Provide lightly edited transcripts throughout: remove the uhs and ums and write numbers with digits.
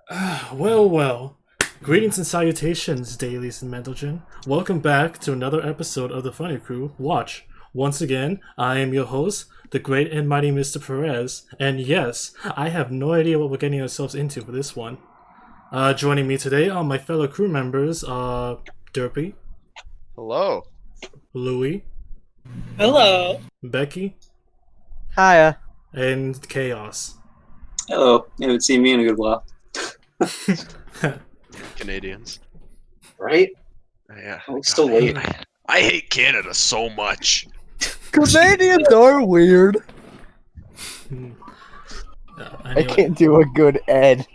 Well. Greetings and salutations, dailies and Mendelgen. Welcome back to another episode of the Funny Crew Watch. Once again, I am your host, the great and mighty Mr. Perez, and yes, I have no idea what we're getting ourselves into for this one. Joining me today are my fellow crew members, Derpy, Hello. Louie, Hello. Becky, Hiya. and Chaos. Hello. You haven't seen me in a good while. Canadians. Right? Yeah. Oh, it's still late. I hate Canada so much. Canadians are weird. I can't do a good Ed.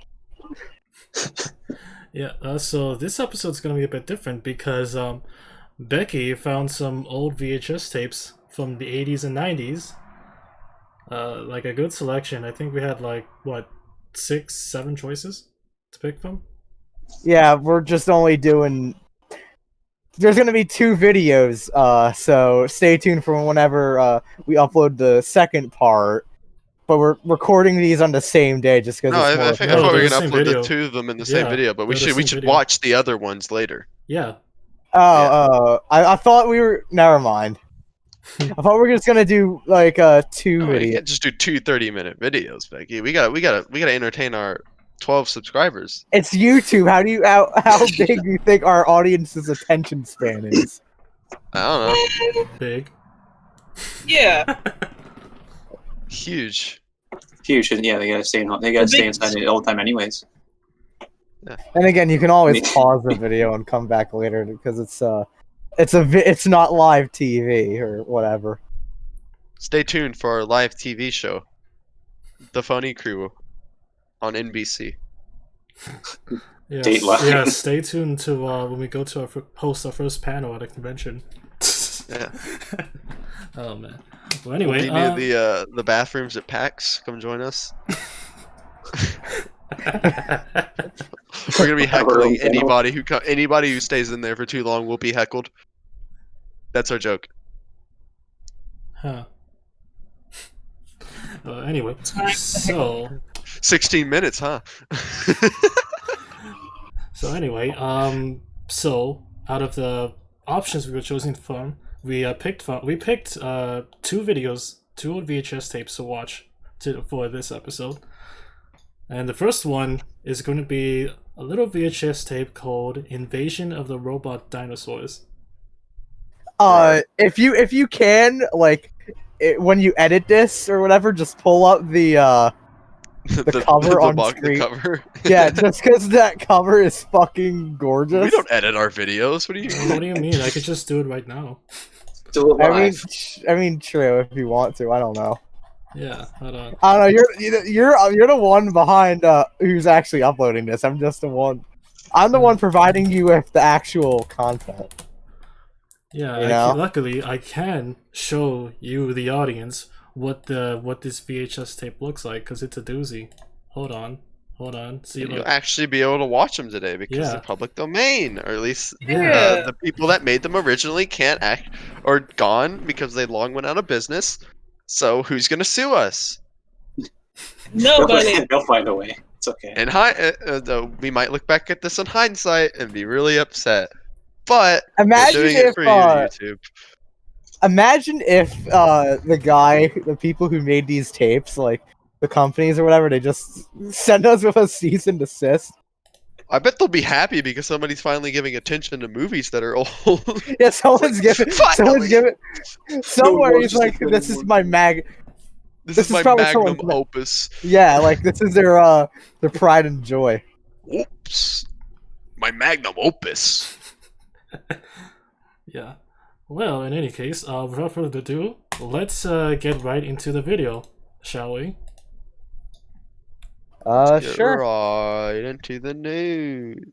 Yeah, so this episode's gonna be a bit different because Becky found some old VHS tapes from the 80s and 90s. Like a good selection. I think we had like, what, 6, 7 choices to pick from? Yeah, we're just only doing... There's gonna be 2 videos, so stay tuned for whenever we upload the second part. But we're recording these on the same day just because No, it's more... I thought No, we they're were the gonna same upload video. the 2 of them in the same Yeah, video, but we they're the should same video. watch the other ones later. Yeah. I thought we were... Never mind. I thought we were just gonna do, like, 2 No, we videos. can't just do 2 30-minute videos, Becky. We gotta entertain our 12 subscribers. It's YouTube. How big do you think our audience's attention span is? I don't know. Big. Yeah. Huge. Huge. Yeah, they gotta stay in. They gotta stay inside it all the time, anyways. And again, you can always Me. pause the video and come back later because it's not live TV or whatever. Stay tuned for our live TV show, The Funny Crew, on NBC. Yeah, Dateline. yeah, stay tuned to when we go to host our first panel at a convention. Yeah. Oh man. Well, anyway, Do you need the bathrooms at PAX? Come join us. We're gonna be heckling anybody who stays in there for too long will be heckled. That's our joke. huh. Anyway, so 16 minutes, huh? so anyway, so out of the options we were choosing from, we picked 2 videos, 2 old VHS tapes to watch for this episode. And the first one is going to be a little VHS tape called Invasion of the Robot Dinosaurs. If you can, like, when you edit this or whatever, just pull up the cover on screen. The cover. Yeah, just because that cover is fucking gorgeous. We don't edit our videos. What do you? What do you mean? I could just do it right now. Do it live. I mean, true. If you want to, I don't know. Yeah, hold on. I don't know. You're the one behind who's actually uploading this. I'm just the one. I'm the one providing you with the actual content. Yeah, You know? luckily I can show you, the audience, what this VHS tape looks like, because it's a doozy. Hold on. See, You'll look. actually be able to watch them today because Yeah. they're public domain, or at least Yeah. the people that made them originally can't act or gone because they long went out of business. So who's gonna sue us? Nobody. They'll find a way. It's okay. And we might look back at this in hindsight and be really upset. But Imagine we're doing if it for you, YouTube. the people who made these tapes, like the companies or whatever, they just send us with a cease and desist. I bet they'll be happy because somebody's finally giving attention to movies that are old. Yeah, someone's giving. Finally! Somewhere he's watches like, it "This is anymore. my mag." This This is is my probably magnum someone's- opus. Yeah, like this is their pride and joy. Oops. My magnum opus. Yeah. Well, in any case, without further ado, let's get right into the video, shall we? Get Sure. right into the news.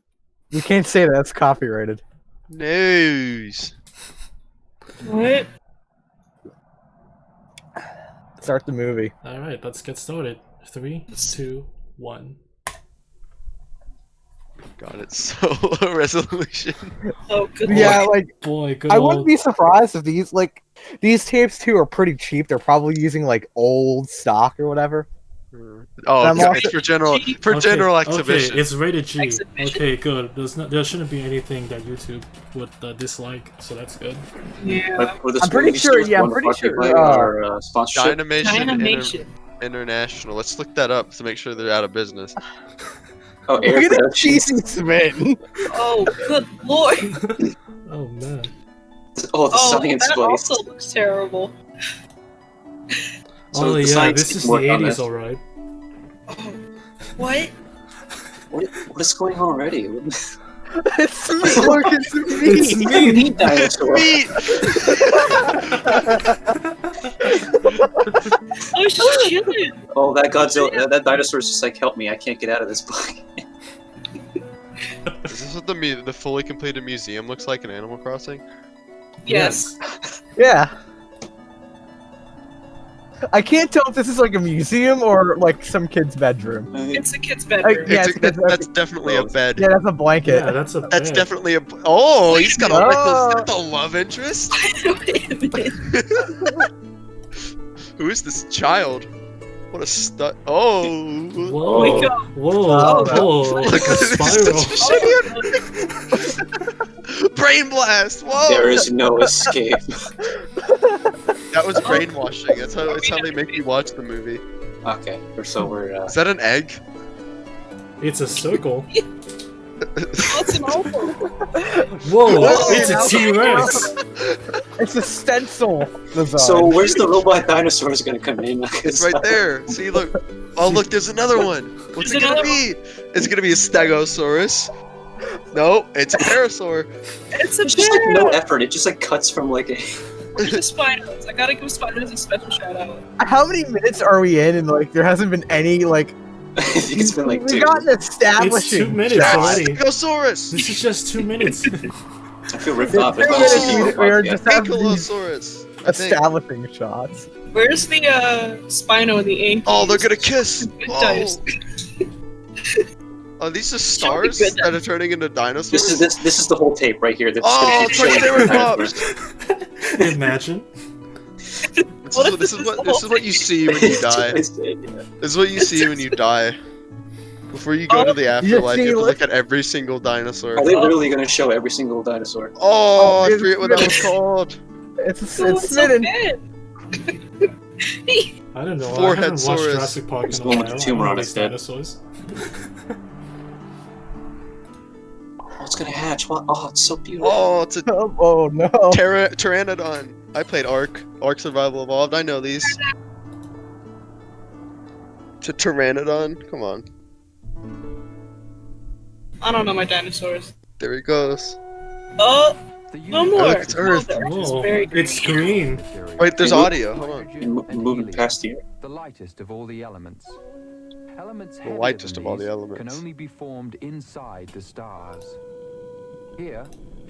You can't say that; it's copyrighted. News. What? Start the movie. All right, let's get started. 3, 2, 1. God, it's so low resolution. Oh, good Yeah, lord. like Boy, good I old... wouldn't be surprised if these tapes too are pretty cheap. They're probably using like old stock or whatever. Oh, I'm okay, also- it's for general Okay, exhibition. Okay, it's rated G. Exhibition. Okay, good. There shouldn't be anything that YouTube would dislike, so that's good. Yeah. But for the I'm pretty movie sure- stores, yeah, I'm one pretty part sure, play our sponsorship. Dynamation Dynamation. International. Let's look that up to make sure they're out of business. Oh, Air Look at Productions. Cheesy Smith. Oh, good lord. Oh man. Oh, the Oh, science that place. also looks terrible. So Oh the yeah, science this is team the worked on 80s, this. alright. Oh, what? What is going on already? It's me. Look, it's me. It's me. Meat dinosaur. Meat! I was just chilling. Oh, that Godzilla, that dinosaur's just like, help me, I can't get out of this book. Is this what the fully completed museum looks like in Animal Crossing? Yes. Yeah. I can't tell if this is like a museum or like some kid's bedroom. It's a kid's bedroom. Yeah, That's definitely a bed. Yeah, that's a blanket. Yeah, that's a That's bed. definitely a. Oh, he's got Oh. the love interest. Wait a minute. Who is this child? What a stud! Oh, Whoa, my God. whoa, Oh, whoa, like a spiral. Brain blast! Whoa! There is no escape. That was brainwashing. That's how they make you watch the movie. Okay, we're Is that an egg? It's a circle. What's an oval? Whoa, Whoa, it's a now- T-Rex. It's a stencil design. So where's the robot dinosaurs gonna come in? It's right there. See, look. Oh, look. There's another one. What's it gonna be? It's gonna be a Stegosaurus. No, it's a Parasaur. It's a It's just like no bear. effort. It just like cuts from like a. Where's the Spinos? I gotta give Spinos a special shout out. How many minutes are we in? And like, there hasn't been any like. I think it's been like We 2. got an It's establishing. 2 minutes shot. already. Stegosaurus. This is just 2 minutes. I feel ripped Yeah, off. 2 It's not minutes a we robot are yet. just having these Ankylosaurus. I think. establishing shots. Where's the Spino and the ink? Oh, they're gonna kiss. Good Oh. dice. Are these just Show me stars good that are turning into dinosaurs? This is the whole tape right here. They're just Oh, gonna keep showing Triceratops. dinosaurs. Imagine. This is what you see when you die. This is what you see when you die. Before you go to the afterlife, you have to look at every single dinosaur. Are they literally gonna show every single dinosaur? Oh, I it's forget what that was called. It's Oh, it's so smitten. bad. I don't know. I Forehead haven't watched saurus. Jurassic Park in Just a going while. with I the don't tumor know on these his head. dinosaurs. Oh, it's gonna hatch. What? Oh, it's so beautiful. Oh, it's a Oh no. Pteranodon. I played Ark Survival Evolved. I know these. It's a Pteranodon. Come on. I don't know my dinosaurs. There he goes. Oh, no more. look, it's Earth. Oh, the Earth is Whoa, very it's green. Wait, there's audio. Hold on. Moving past here. The lightest of all the elements. Elements The heavier lightest than of all the these elements. can only be formed inside the stars. Here,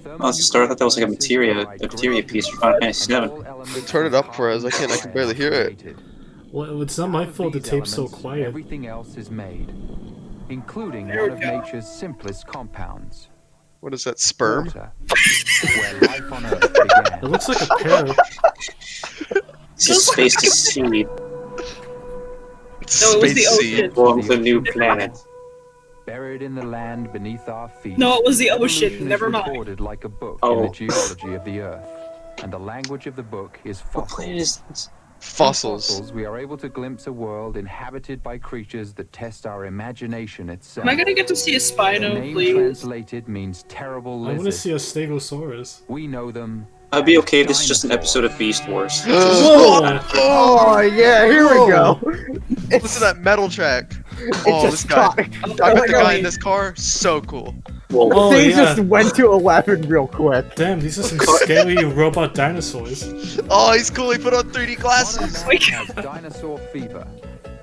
Oh, it's a star. I thought that was like a materia piece from Final Fantasy VII. Turn it up for us. I can barely hear it. Well, it's not my fault the tape's so quiet. Everything else is made, including There one we of go. nature's simplest compounds. What is that? Sperm? Water, where life on Earth began. It looks like a pear. It's a space seed. It's No, it was space the seed. ocean. Forms a new planet. Buried in the land beneath our feet. No, it was the ocean. Evolution Never is mind. recorded like a book Oh. in the geology of the Earth, and the language of the book is What fossils. planet is this? Fossils. We are able to glimpse a world inhabited by creatures that test our imagination itself. Am I gonna get to see a The Spino, name please? translated means terrible I want to lizard. see a Stegosaurus. We know them. I'd be okay if this is just an episode of Beast Wars. Whoa! Oh yeah, here we go. Listen to that metal track. Oh, this just guy. caught- I bet the guy in this car, so cool. Whoa. The Oh, thing yeah. just went to 11 real quick. Damn, these are some scary robot dinosaurs. Oh, he's cool. He put on 3D glasses. Modern man has dinosaur fever.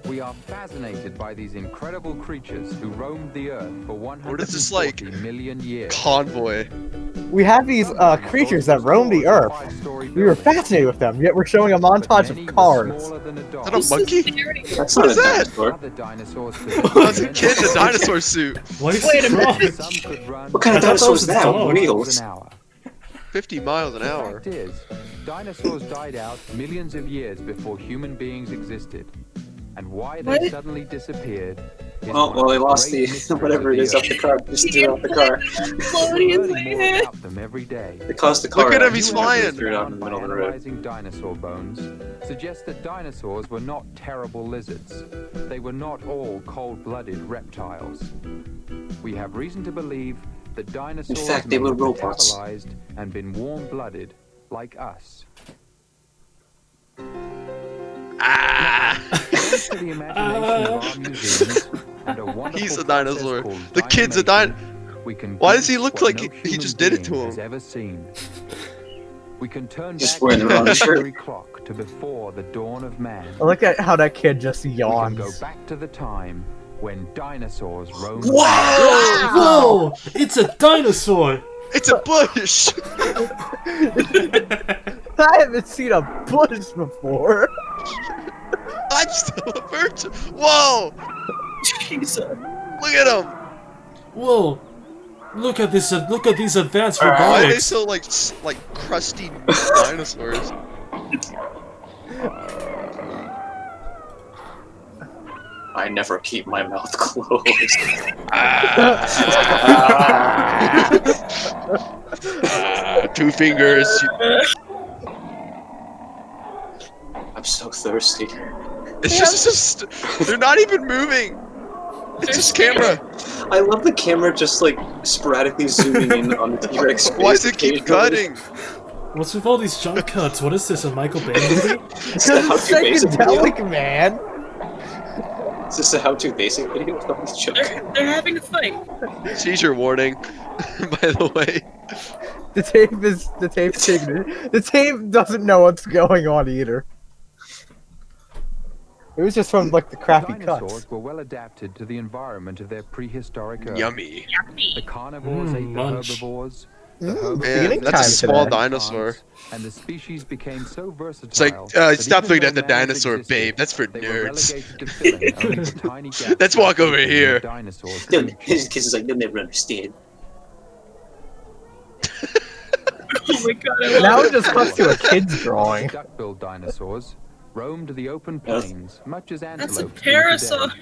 We are fascinated by these incredible creatures who roamed the Earth for What is this, like, 140 million years. Convoy. We have these creatures that roam the Earth. We were fascinated with them, yet we're showing a montage of cars. Is that a monkey? That's What not is a that? dinosaur. Other dinosaurs I was a kid in a dinosaur suit. Why is Wait a it minute. wrong? Some could run What kind of I thought that dinosaur was is a that? dog. With wheels? an hour. 50 miles an hour. The fact is, dinosaurs died out millions of years before human beings existed. and why What? they suddenly disappeared. Is Oh, one well, of they the lost great the mysteries whatever of it is the off the Earth. car. Just threw out the car. Floating in my Learning more head. about them every day. They caused the car. Look at him, out. he's New flying. evidence Threw it out in found the by middle of the road. analyzing dinosaur bones suggests that dinosaurs were not terrible lizards. They were not all cold-blooded reptiles. We have reason to believe that dinosaurs In fact, they may were have robots. metabolized and been warm-blooded like us. Thanks to the imagination of our museums and a wonderful He's a process dinosaur. called The kid's a dynamation, we can Why does he glimpse look what like no he human just did it to being him? has ever seen. We can turn Just back wearing the the wrong shirt. century clock to before the dawn of man. I look at how that kid just We can go yawns. back to the time when dinosaurs roamed. Wow! Whoa! It's a dinosaur! It's a bush! I haven't seen a bush before. I'm still a virgin. Whoa! Jesus. Look at him! Whoa! Look at this! Look at these advanced Why are they robotics! so like crusty dinosaurs? I never keep my mouth closed. Two fingers. I'm so thirsty. It's just they're not even moving. It's just camera. I love the camera just like sporadically zooming in on the T-Rex face. Why does it keep occasionally. cutting? What's with all these jump cuts? What is this, a Michael Bay movie? Is this a Because it's how-to basic video? psychedelic, man. Is this a how-to basic video with all these jokes? They're having a fight. Seizure warning. By the way. The tape's taking it. The tape doesn't know what's going on either. It was just from like the crappy Dinosaurs cuts. were well adapted to the environment of their prehistoric Earth. Yummy. The carnivores ate the munch. herbivores. The Mm, herbivores beginning Man, that's a time small today. dinosaur. and the species became so versatile. It's like, that stop even looking at though the man dinosaur, existed, babe. That's for they were nerds. relegated to filling only the tiny gaps Let's walk over between the here. dinosaurs' His features. kids is like, they'll never understand. Oh my god, I Now love it just cuts to a kid's drawing. Duck-billed dinosaurs roamed the open plains, much as That's a antelopes do today. parasaur.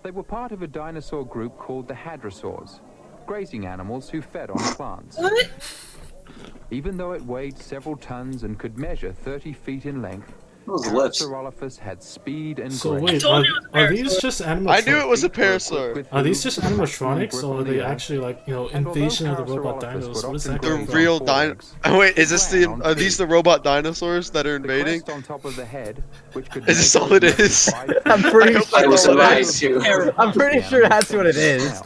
They were part of a dinosaur group called the hadrosaurs, grazing animals who fed on plants. What? Even though it weighed several tons and could measure 30 feet in length, Those lips. Parasaurolophus had speed and So grace. wait, told you it was are a these parasaur. just animatronics? I knew it was a Feet were equipped parasaur. with Are these hooves just animatronics, grip or are on they the earth. actually like, you know, And although invasion of the robot Parasaurolophus dinos? would What is often that grow The going from from? real forelegs, Oh wait, is this ran the on are these two. the robot dinosaurs that are The invading? crest on top of the head, which could Is this measure all it as much as is? 5 feet. I'm pretty I hope sure. I was that's all it alive is. too. I'm pretty sure that's what it is.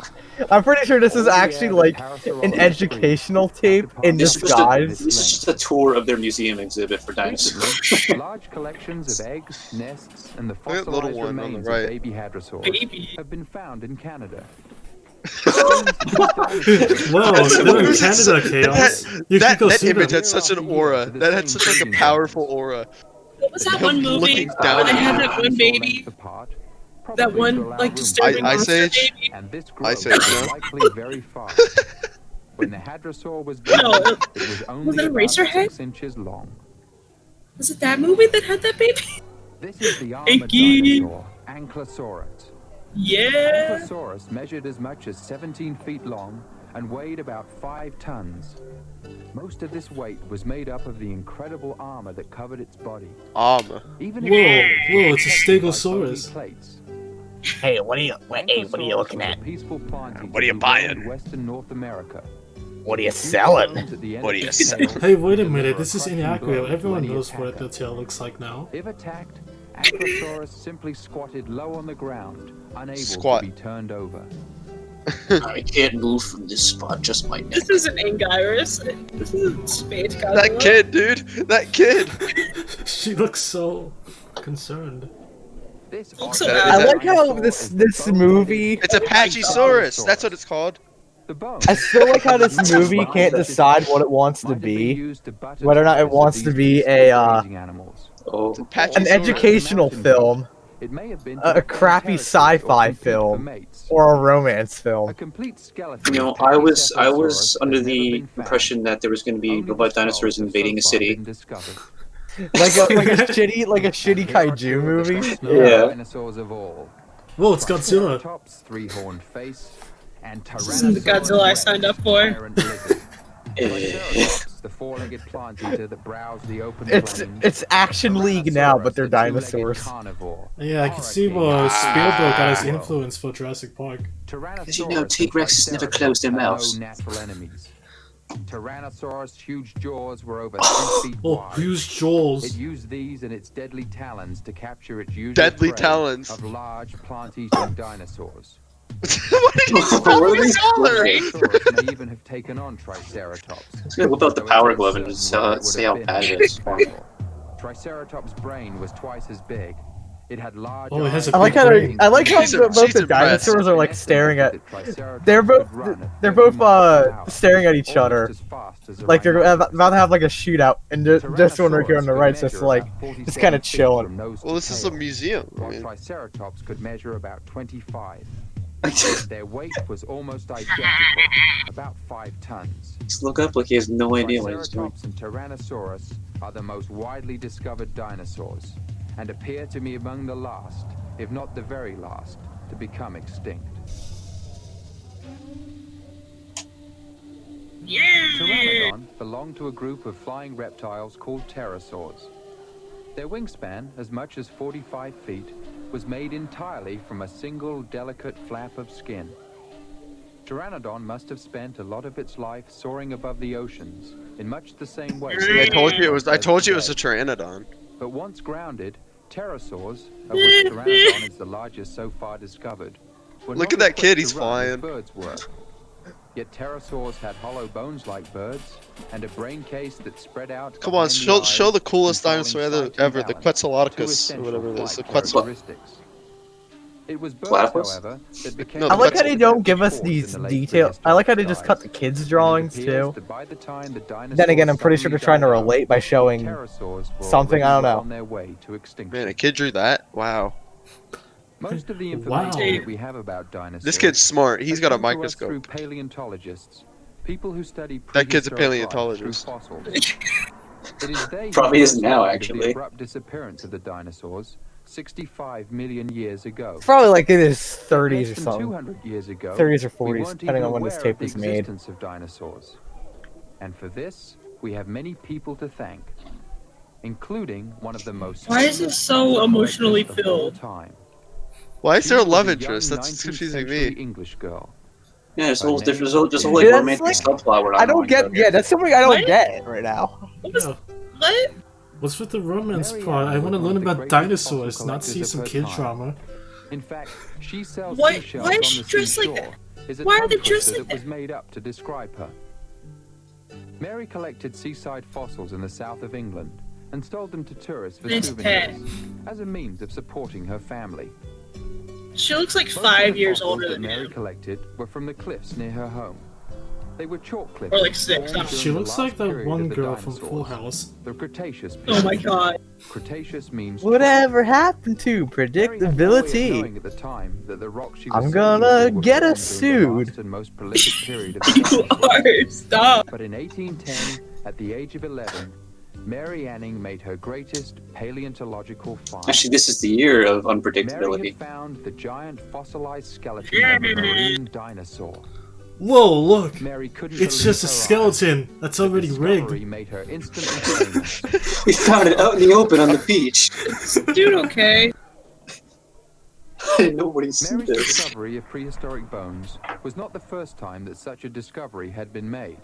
I'm pretty sure this is actually like an educational tape in This is just a, disguise. this is just a tour of their museum exhibit for dinosaurs. Recently, large collections of eggs, nests, and the Look at little fossilized one on the remains right. of baby hadrosaurs Baby. have been found in Canada. Whoa, they're in Canada, Chaos. You can go That see image them. had such an aura. That had such like a powerful aura. What was that Him one movie looking where down they at had you. that one baby? That one, like, disturbing Ice monster Age? baby? And this Ice growth Age, was no? likely very fast. When the hadrosaur was born, No, it was only it about Eraserhead? 6 inches long. Was it that movie that had that baby? This is the armored Icky. dinosaur, Ankylosaurus. Yeah. Ankylosaurus measured as much as 17 feet long and weighed about 5 tons. Most of this weight was made up of the incredible armor that covered its body. Even its Whoa, organs were whoa, it's a protected by Stegosaurus. bony plates. Hey, what are you looking at? What are you buying? Western North America. What are you selling? What are you selling? Hey, wait a minute, this is inaccurate. Everyone knows what the tail looks like now. If attacked, Ankylosaurus simply squatted low on the ground, unable Squat. to be turned over. I can't move from this spot, just my neck. This isn't Anguirus. This is Spade Godzilla. That kid, dude. That kid. She looks so concerned. This Looks so odd bad. I like how dinosaur this is this bone movie. It's Apachesaurus. That's what it's called. The bone. I still like how this movie can't decide what it wants to be. Whether or not it wants to be a Oh, Apachesaurus. an educational film, It may have been a crappy sci-fi film, or a romance a film. complete skeleton. you know, of I was Pachycephalosaurus under has never the been found. impression that there was going to be Only the robot skulls dinosaurs have invading a so far city. been discovered. like a shitty kaiju movie. Yeah. Dinosaurs of all. Whoa, it's Godzilla. Triceratops, three-horned face, and This isn't the Godzilla I signed up for. tyrant lizard. Triceratops, the four-legged plant eater that browsed the open plains. It's Action League now, but they're Tyrannosaurus, the two-legged dinosaurs. carnivore. Yeah, I can see Horror where king. Spielberg got his influence for Jurassic Park. Did you know T-Rexes never close their mouths? No natural enemies. Tyrannosaurus' huge jaws were over 3 feet Oh, wide. huge It jaws. used these and its deadly talons to capture its usual Deadly prey talons. of large plant-eating dinosaurs. What did you spell What are these these colors? Tyrannosaurus may even have taken on Triceratops. Let's go whip out the power glove and just see how bad it is. Triceratops' brain was twice as big. It had large Oh, it has eyes a I like big how brain. She's both she's the impressed. dinosaurs are like staring at. They're They're both staring at each other, like they're about to have like a shootout, and this one right here on the right's just like just kind of chilling. Well, this is a museum. I While mean, Triceratops could measure about 25. Their weight was almost identical, about 5 tons. Just look up like he has no idea what he's doing. Triceratops and Tyrannosaurus are the most widely discovered dinosaurs, and appear to be among the last, if not the very last, to become extinct. Yeah. Pteranodon belonged to a group of flying reptiles called pterosaurs. Their wingspan, as much as 45 feet, was made entirely from a single delicate flap of skin. Pteranodon must have spent a lot of its life soaring above the oceans in much the same way. I told you it was. I told you it was a Pteranodon. But once grounded, pterosaurs, of which Pteranodon is the largest so far discovered, were Look not at that equipped kid, to he's run as flying. birds were. Yet pterosaurs had hollow bones like birds, and a brain case that spread out. Come on, behind the show eyes, the coolest controlling dinosaur sight and ever, the balance, two Quetzalcoatlus, or whatever it is, the essential flight Quetzal. characteristics. It was birds, Platypus? however, that became No, I like how they Quetzal. don't give us these details. I like how they just cut the kids' drawings too. Then again, I'm pretty sure they're trying to relate by showing something, I don't know. On their way to extinction. Man, a kid drew that? Wow. Most of the Wow. information that we have about dinosaurs. This kid's smart. He's got a has come to us microscope. Through paleontologists, people who study That kid's a prehistoric life paleontologist. through fossils. It is they who Probably is first now, learned of actually. The abrupt disappearance of the dinosaurs 65 million years ago. It's probably like in his 30s Less or than something. 200 years ago, 30s or we 40s, weren't depending even on when this aware tape of the was made. existence of dinosaurs. And for this, we have many people to thank, including one of the most. Why is it so emotionally collectors of all filled? time. Why is She there a was love young interest? That's 19th confusing century me. English girl. Yeah, there's a whole different, there's a whole Yeah, like that's romantic like- subplot. we're not I don't knowing get. about. Yeah, that's something I don't What? get right now. What was Yeah. what? What's with the romance Mary part? Ann I want to was one learn of the about greatest dinosaurs, fossil not see collectors some of her kid time. drama. In fact, she sells Why- seashells why is on she the dressed like seashore. that? Is a Why are tongue they dressed twister like that was that? made up to describe her. Mary collected seaside fossils in the south of England and sold them to tourists for It's souvenirs as a means of supporting her family. She looks like Most of 5 the years fossils older that than Mary him. collected were from the cliffs near her home. They were chalk cliffs. Or like 6, I don't know. She looks like that one girl from Full House. House. The Cretaceous Oh my period. god. Cretaceous means Whatever happened to Mary had no way of predictability? knowing at the time that the rocks she was I'm sitting gonna in were get formed us during the sued. last and most prolific period of the You dinosaurs. are. Stop. But in 1810, at the age of 11, Mary Anning made her greatest paleontological find. Actually, this is the year of Mary unpredictability. had found the giant fossilized skeleton of a marine dinosaur. Whoa, look! Mary couldn't It's believe just a her eyes. skeleton that's The already discovery rigged. made her instantly famous. We found it out in the open on the beach. Dude, okay. I didn't know nobody's seen Mary's this. discovery of prehistoric bones was not the first time that such a discovery had been made.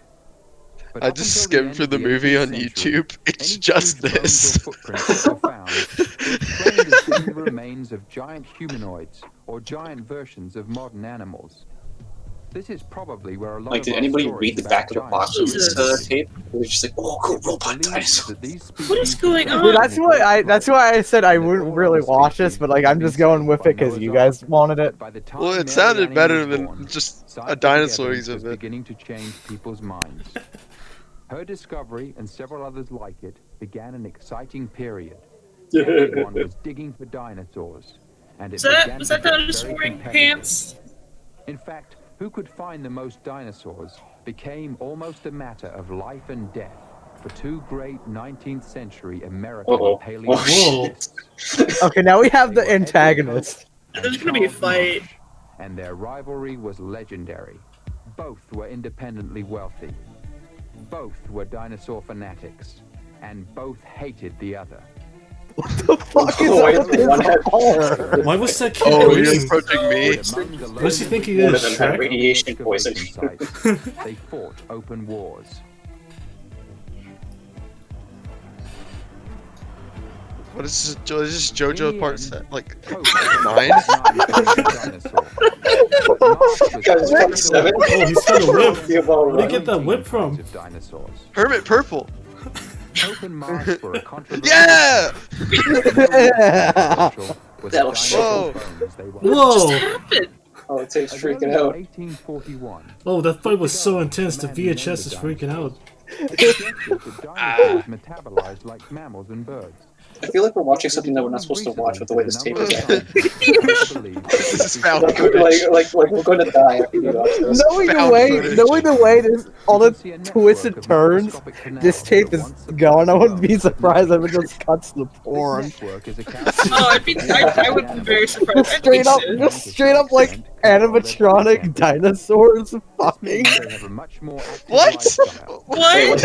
But I up just until the skimmed end through of the movie 18th on century, YouTube. It's any just huge bones this. or footprints that were found were claimed as being the remains of giant humanoids or giant versions of modern animals. This is probably where a lot Like, of did our anybody stories read the about back of the giants box of this Jesus. tape? It was just like, oh, cool, It was robot believed dinosaur. that these What is species going were on? Dude, that's why I said I wouldn't really watch this, but like I'm just going with it because you guys wanted it. By the time Well, it Mary sounded Anning better was than born, just a scientific dinosaur evidence he's was of it. beginning to change people's minds. Her discovery and several others like it began an exciting period. Everyone was digging for dinosaurs, and it began Was to that get dinosaur very wearing competitive. pants? In fact, who could find the most dinosaurs became almost a matter of life and death. for two great 19th century American Uh-oh. paleontologists. Okay, now we have They the were antagonist. There's gonna be a Charles fight. Marsh, and their rivalry was legendary. Both were independently wealthy. Both were dinosaur fanatics, and both hated the other. The fuck is Wait, up with one this had- horror? Why was that kid Oh, you're waiting? approaching me. What does he think he One is, of them had Shrek? radiation poisoning. They fought open wars. What is this? Is this JoJo part set? Like Cope 9? Guys, fuck 7. Oh, he's got a whip. Be about Where'd he right. get that whip from? Hermit Purple. Cope and Marsh were a controversial Yeah! That'll show. Whoa! Happened. Oh, it takes freaking out. 1841. Oh, that fight was so intense, the VHS is freaking out. Metabolized like mammals and birds. I feel like we're watching something that we're not supposed to watch with the way this tape is at. This is found Like, footage. like we're going to die after you watch this. Knowing the Found way, footage. knowing the way this, all the twists and turns, this tape is going, I wouldn't be surprised if it just cuts the porn. Oh, I would be very surprised. Just straight up, just straight up like animatronic dinosaurs fucking. What? What? What?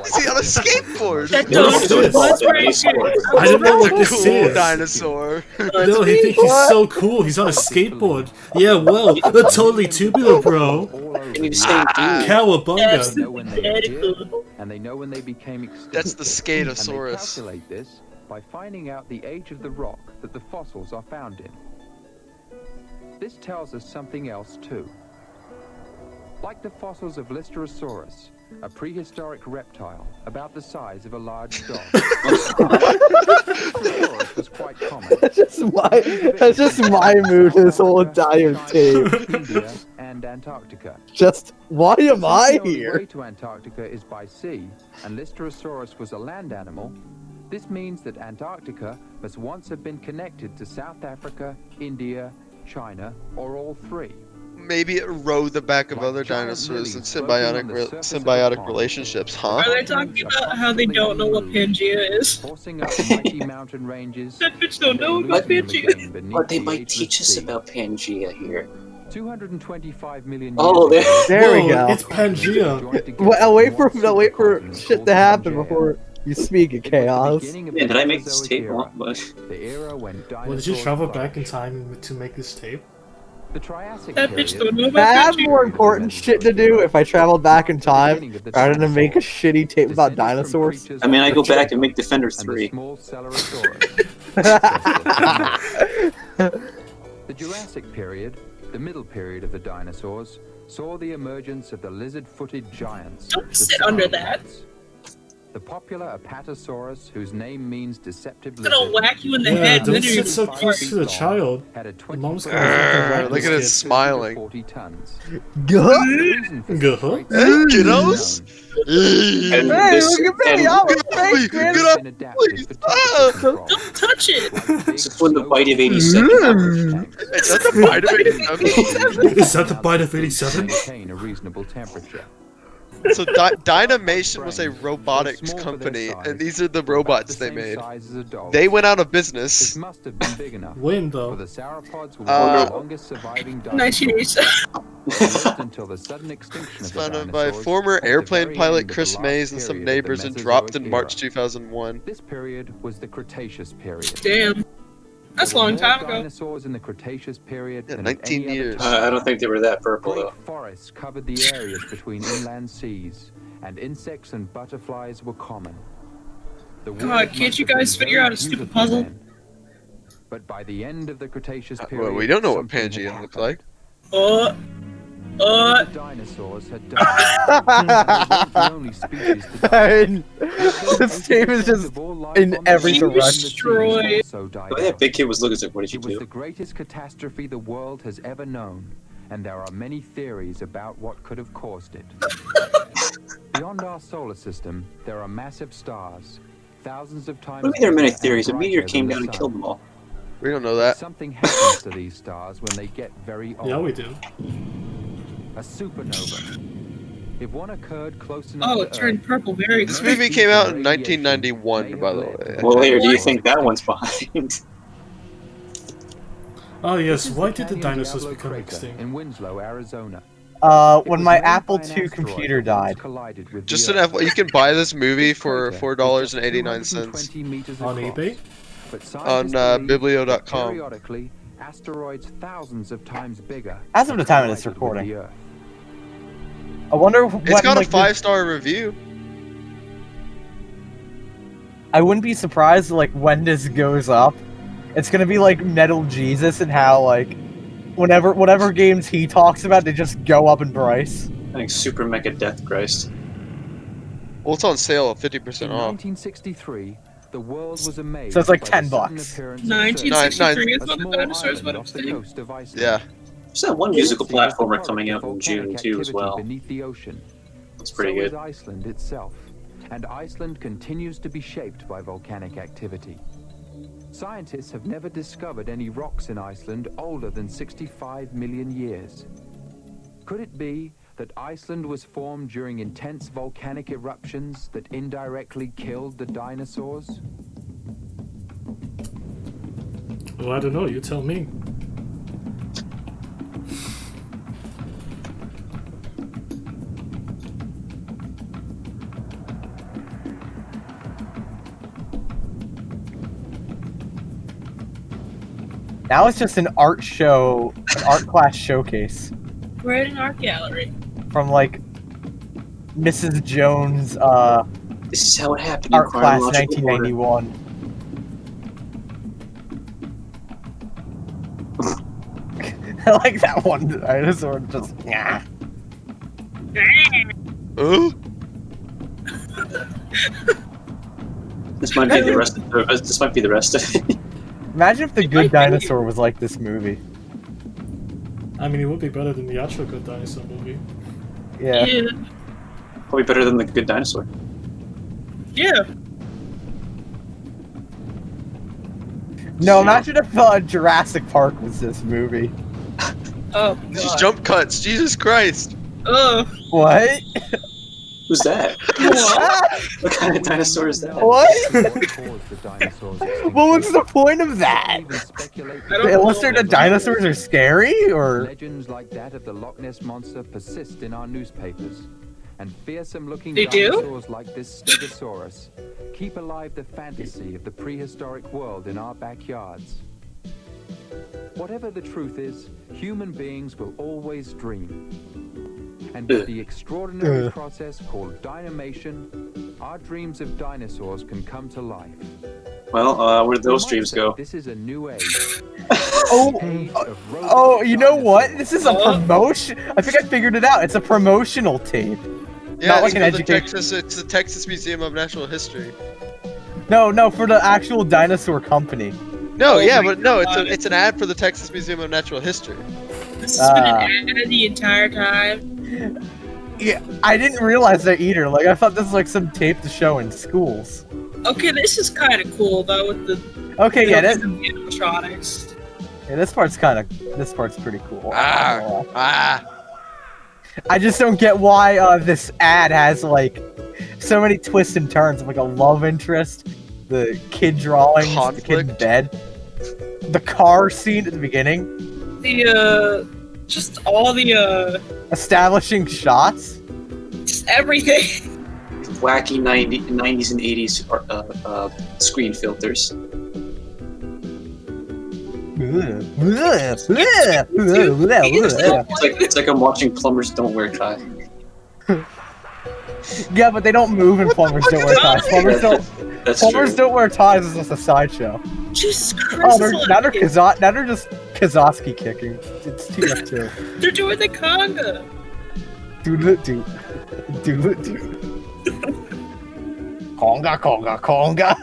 Is he on a skateboard? That What is dinosaur this? was very good. I don't know what this Cool is. dinosaur. No, he thinks he's so cool. He's on a skateboard. Yeah, well, that's totally tubular, bro. And you just saying, dude, Cowabunga. Yes. Know when they Very did, cool. and they know when they became extinct. That's the And they Scatosaurus. calculate this by finding out the age of the rock that the fossils are found in. This tells us something else too. Like the fossils of Listerosaurus, a prehistoric reptile about the size of a large dog. Listerosaurus was quite common. That's just my mood this whole entire tape. India and Antarctica. Just, why am I The only here? way to Antarctica is by sea, and Listerosaurus was a land animal. This means that Antarctica must once have been connected to South Africa, India, China, or all three. Maybe it rode the back of other dinosaurs in symbiotic relationships, huh? Are they talking about how they don't know what Pangea is? Forcing up mighty mountain ranges. That bitch don't know about Pangea. but they might teach us about Pangea here. 225 million Oh, years ago, There we Whoa, go. it's Pangea. joined together Well, I'll wait in for one I'll wait for supercontinent shit called to happen Pangea. before you speak of It was the chaos. beginning of Yeah, the did I make this Mesozoic tape era, wrong? But the era when Well, did you dinosaurs travel back in flourished. time to make this tape? The Triassic That bitch period don't know I about have Pangea. more important shit to do if I traveled back in time rather than make a shitty tape about dinosaurs. I mean, I go back and make Defender and the 3. small Celerosaurus. The Jurassic period, the middle period of the dinosaurs, saw the emergence of the lizard-footed giants. Don't the sit under that. sauropods. The popular Apatosaurus, whose name means deceptive I'm gonna lizard, whack you in the Yeah, head. and don't then you're sit so gonna close fart. to the child. had a 20 Mom's foot gonna fucking whack Look this at it kid. smiling. 40 tons. Good. The reason for Go. such great Hey, size is kiddos! unknown. And Hey, this, look at me! and I'm a Get fake off me, man. get off Been adapted please. for Ah! temperature control. Don't touch it. Like big, this is when the slow bite of moving 87 storage happened. tanks. Is that the bite of 87? Is that the bite of 87? Maintain a reasonable temperature. So Dynamation was a robotics company, and these are the robots they made. They went out of This business. must have been big enough. When For though? the sauropods were Uh, one of the longest surviving dinosaurs. 1987. They lived until the sudden extinction of the Founded by dinosaurs former at the airplane very pilot end of Chris the Mays last and some period of the neighbors and dropped in Mesozoic March era. 2001. This period was the Cretaceous period. Damn. That's a There were long more time ago. Dinosaurs in the Cretaceous period Yeah, than 19 at any years. other time. I don't think they were that purple, Great though. forests covered the areas between inland seas, and insects and butterflies were common. The God, world can't must you have guys been figure very out a stupid beautiful puzzle? then. But by the end of the Cretaceous period, Well, we don't know what something had Pangea looked happened. like. The dinosaurs had died. They weren't the only species to die. This tape is just in every direction. Destroyed. The way that big kid was looking, like, what did you It was the do? greatest catastrophe the world has ever known, and there are many theories about what could have caused it. Beyond our solar system, there are massive stars, thousands of times. What do you mean there are many bigger and theories? A meteor brighter came than down the and killed sun. them all. We don't know that. Something happens to these stars when they get very old. Yeah, we do. A supernova. If one occurred close enough Oh, to it turned Earth, purple very This quick. movie came out in 1991, by the way. Well, here, do you think that one's behind? Oh yes, This is why the did the Canyon dinosaurs Diablo become crater extinct? in Winslow, Arizona. It When was my made by Apple an II asteroid computer that once died. collided with Just the an Earth. F, you can buy this movie This for crater is just $4.89 220 meters On across, eBay? but on scientists believe that biblio.com. periodically, asteroids thousands of times bigger As of the have time of this collided with recording. the Earth. I wonder when, It's got a like, 5-star review. I wouldn't be surprised, like, when this goes up, it's gonna be like Metal Jesus and how, like, whatever games he talks about, they just go up in price. I think Super Mega Death Christ. Well, it's on sale at In 50% off. 1963, the world was amazed So it's like by the $10 sudden bucks. appearance of 1963 Ceres, is a when the small dinosaurs island went off the extinct. coast of Iceland. Yeah. There's that one musical Ceres was the platformer product coming of out in volcanic June too as activity well. beneath the ocean. It's pretty So good. is Iceland itself, and Iceland continues to be shaped by volcanic activity. Scientists have never discovered any rocks in Iceland older than 65 million years. Could it be that Iceland was formed during intense volcanic eruptions that indirectly killed the dinosaurs? Well, I don't know. You tell me. Now it's just an art show, an art class showcase We're in an art gallery. from, like, Mrs. Jones' This is how it happened in art class chronological order. 1991. I like that one dinosaur just, nah. This might be the rest. This might be the rest of it. Imagine if The Good Dinosaur was like this movie. I mean, it would be better than the actual Good Dinosaur movie. Yeah. Yeah. Probably better than the Good Dinosaur. Yeah. No, imagine if Jurassic Park was this movie. Oh, These God. jump cuts, Jesus Christ. Ugh. What? Who's that? What? What kind of dinosaur is that? What? caused the dinosaurs' What was the point of that? Even speculate I don't To know. illustrate that dinosaurs are scary, or? Legends like that of the Loch Ness Monster persist in our newspapers. And fearsome-looking They do? dinosaurs like this Stegosaurus keep alive the fantasy of the prehistoric world in our backyards. Whatever the truth is, human beings will always dream. And with the extraordinary process called dynamation, our dreams of dinosaurs can come to life. Well, where did those We might dreams say go? This is a new age. Oh, Age of oh, you know what? dinosaurs. This is a promotion. I think I figured it out. It's a promotional tape. Yeah, Not like it's an for the education- it's the Texas Museum of Natural History. No, for the actual dinosaur company. No, Oh yeah, my but no, God. it's an ad for the Texas Museum of Natural History. This has been an ad the entire time. Yeah, I didn't realize that either. Like, I thought this was like some tape to show in schools. Okay, this is kind of cool though with the Okay, yeah, the animatronics. this part's pretty cool. Ah. I just don't get why this ad has like so many twists and turns of like a love interest, the kid drawings, the kid in Conflict. bed, the car scene at the beginning, The just all the establishing shots. just everything. Wacky 90s and 80s screen filters. It's like I'm watching Plumbers Don't Wear Tie. Yeah, but they don't move and plumbers don't wear ties. That's Plumbers true. don't wear ties is just a sideshow. Jesus Christ! Oh, that's a now lot they're of kids. now they're just Kazoski kicking. It's TF2. They're doing the conga. Doodle it do. Doodle it do. Conga.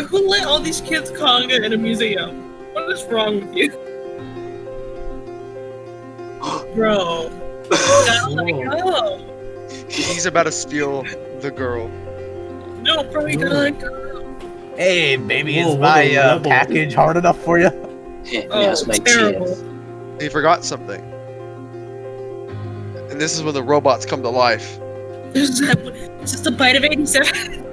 Who let all these kids conga in a museum? What is wrong with you, bro? Gotta let it go. He's about to steal the girl. No, bro, you gotta let it go. Hey, baby, Whoa, is what my a rebel. package hard enough for you? Yeah, Oh, that's my terrible. GF. He forgot something. And this is when the robots come to life. Is this a bite of 87?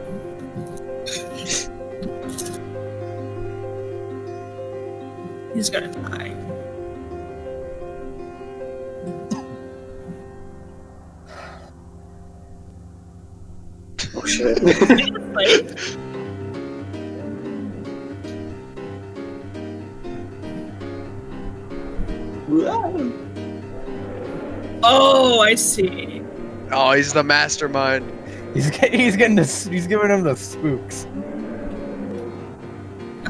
He's gonna die. Oh shit. Oh, I see. Oh, he's the mastermind. He's giving him the spooks.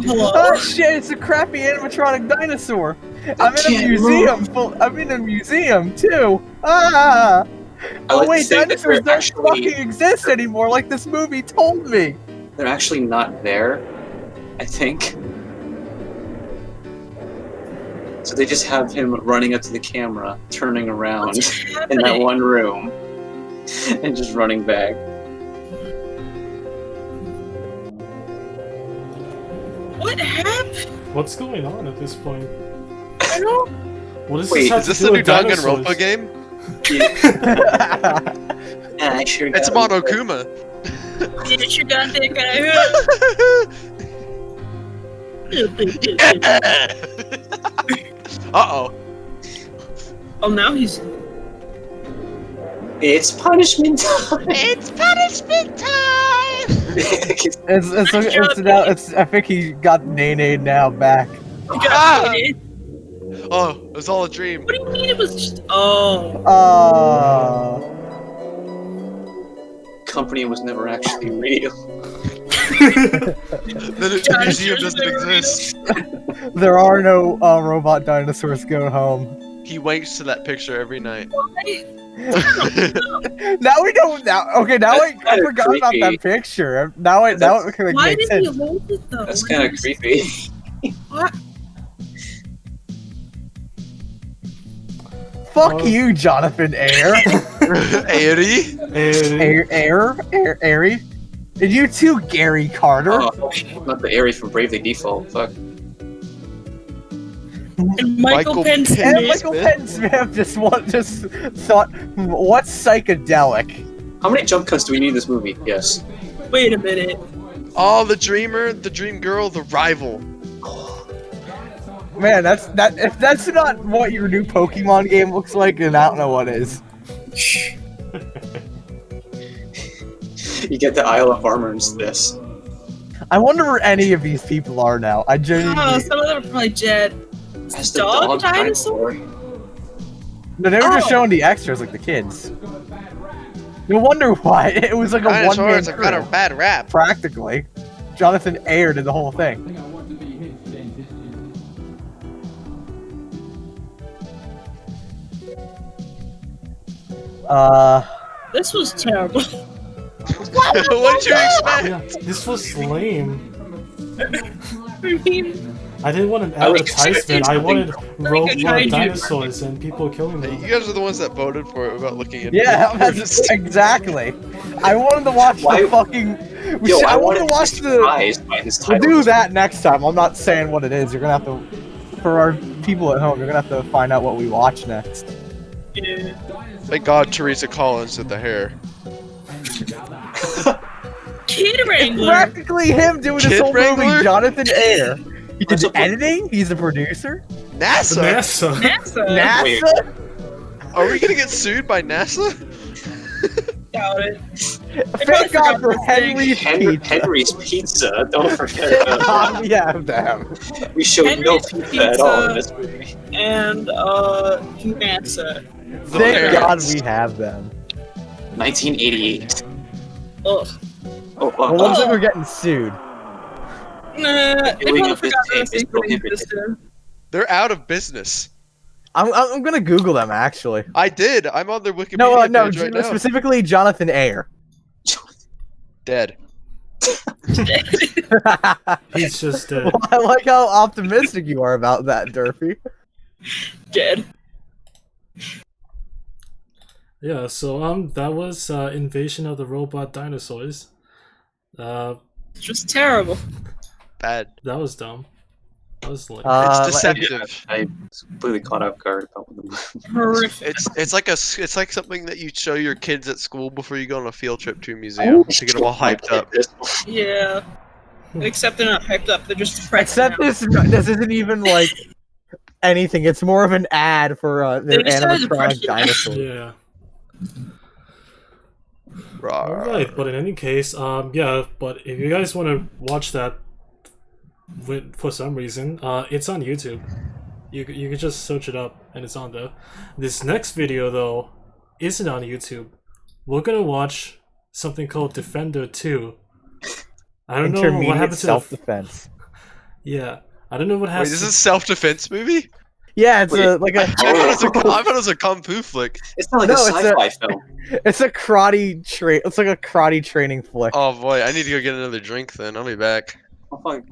Hello? Oh shit! It's a crappy animatronic dinosaur. I'm in a museum. I'm in a museum too. Ah! Oh wait, dinosaurs don't fucking exist anymore, like this movie told me. They're actually not there, I think. So they just have him running up to the camera, turning around in that one room, and just running back. What happened? What's going on at this point? I don't. What is Wait, this have Is this to the do new with dinosaurs? Danganronpa game? Yeah, I sure It's got Monokuma. Did you got that guy? Uh-oh. Oh, now he's. It's punishment time! It's punishment time! I think he got Nene now back. Ah! Oh, it was all a dream. What do you mean it was just. Oh. Company was never actually real. The museum doesn't exist. There are no robot dinosaurs going home. He wanks to that picture every night. Now we know. Now, okay, now I kinda forgot about creepy. that picture. Now it kind of Why makes did he sense. hold it though? That's kind of creepy. What? Fuck you, Jonathan Ayer. Airy? Airy. And you too, Gary Carter. Oh, not the Airy from Bravely Default. Fuck. And Michael Penn And Smith. Michael Penn Smith just thought, what's psychedelic? How many jump cuts do we need in this movie? Yes. Wait a minute. Oh, the dreamer, the dream girl, the rival. Man, if that's not what your new Pokemon game looks like, then I don't know what is. You get the Isle of Armor into this. I wonder where any of these people are now. I Oh, genuinely. some of them are probably dead. That's the dog dinosaur? No, they were just Oh. showing the extras, like the kids. No wonder why. It was like a one-man Dinosaurs have got a crew. bad rap. Practically. Jonathan Ayer did the whole thing. This was terrible. What did you expect? Yeah, this was lame. I mean, I didn't want an I was advertisement. I wanted robot kaiju. dinosaurs and people killing You them. guys are the ones that voted for it without looking into Yeah, it. that's exactly. I wanted to watch Why- the fucking. Yo, I I wanted wanted to watch be the. surprised by his We'll title. do that next time. I'm not saying what it is. You're gonna have to. For our people at home, you're gonna have to find out what we watch next. yeah. Thank God Teresa Collins did the hair. Kid It's Wrangler. practically him doing this Kid whole Wrangler? movie, Jonathan Ayer. He did What's the up with- editing. He's the producer. NASA? NASA. NASA. Wait. NASA. Are we gonna get sued by NASA? Doubt it. Thank God for Henry- Henry's Pizza. Henry's Pizza. Don't forget about that. We have them. We showed no Henry's pizza at all in Pizza. this movie. And NASA. Thank parents. God we have them. 1988. Ugh. Oh, The ones that were getting sued. Nah, they Doing probably a forgot business those is things prohibited. existed. They're out of business. I'm gonna Google them actually. I did. I'm on their Wikipedia No, page right now. specifically Jonathan Ayer. Dead. He's just dead. I like how optimistic you are about that, Durfee. Dead. Yeah, so that was Invasion of the Robot Dinosaurs. It's just terrible. Bad. That was dumb. puzzling. It's deceptive. I was completely caught off guard about the movie. Horrific. It's like something that you show your kids at school before you go on a field trip to a museum to get them all hyped up. Yeah. Except they're not hyped up, they're just depressed. Except this isn't even like anything. It's more of an ad for their They just had animatronic depression. dinosaur. Yeah. Alright, but in any case, yeah, but if you guys want to watch that for some reason, it's on YouTube. You can just search it up and it's on there. This next video, though, isn't on YouTube. We're gonna watch something called Defender 2. I don't know what happened to self-defense. Yeah, I don't know what Wait, happened. this is a self-defense movie? Yeah, it's Wait, I thought it was a kung fu flick. It's not like No, a it's sci-fi film. it's a karate train. It's like a karate training flick. Oh boy, I need to go get another drink then. I'll be back. Oh, fuck.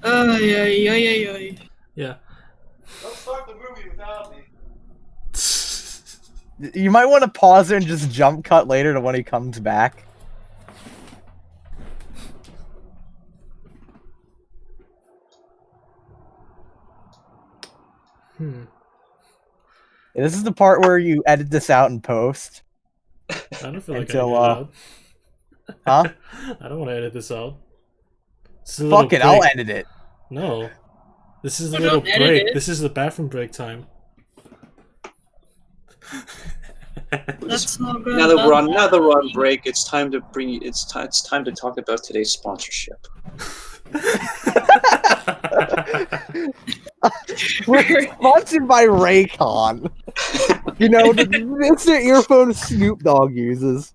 Yeah. Yeah. Don't start the movie without me. You might want to pause it and just jump cut later to when he comes back. This is the part where you edit this out in post. I don't feel like Until, editing it Huh? out. I don't want to edit this out. This is a little Fuck it, break. I'll edit it. No. This is a Oh, little don't edit break. it. This is the bathroom break time. That's not good. Now that we're on break, it's time to it's time to talk about today's sponsorship. We're sponsored by Raycon. You know, it's the earphone Snoop Dogg uses.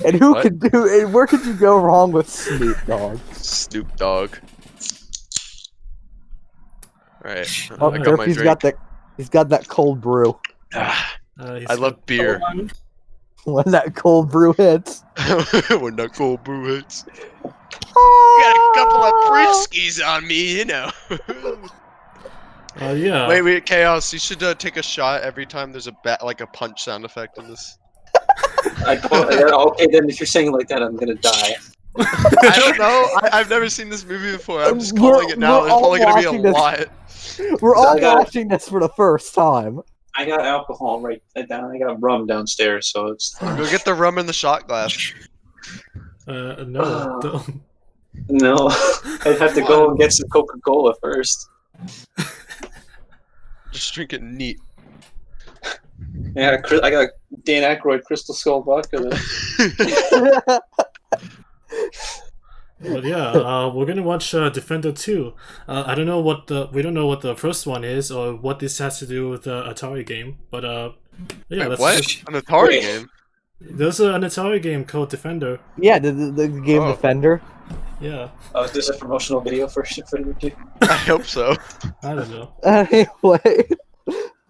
And who What? could do and where could you go wrong with Snoop Dogg? Snoop Dogg. Alright, Oh, I got my He's drink. got that cold brew. I love beer. When that cold brew hits. When that cold brew hits. Got a couple of Priskies on me, you know. Yeah. Wait, Chaos, you should take a shot every time there's a punch sound effect in this. Okay, then if you're saying it like that, I'm gonna die. I don't know. I've never seen this movie before. I'm just calling it now. we're There's all probably gonna be a watching this. lot. We're all I got- watching this for the first time. I got alcohol right down. I got rum downstairs, so it's Go get the rum in the shot glass. No. Don't. no. I'd have to go and get some Coca-Cola first. Just drink it neat. Yeah, I got Dan Aykroyd Crystal Skull vodka. Then. But yeah, we're gonna watch Defender 2. I don't know we don't know what the first one is or what this has to do with the Atari game, but yeah, Wait, let's what? just- An Atari Wait. game? there's an Atari game called Defender. Yeah, the game Oh. Defender. Yeah, Is this a promotional video for the review? I hope so. I don't know. Anyway,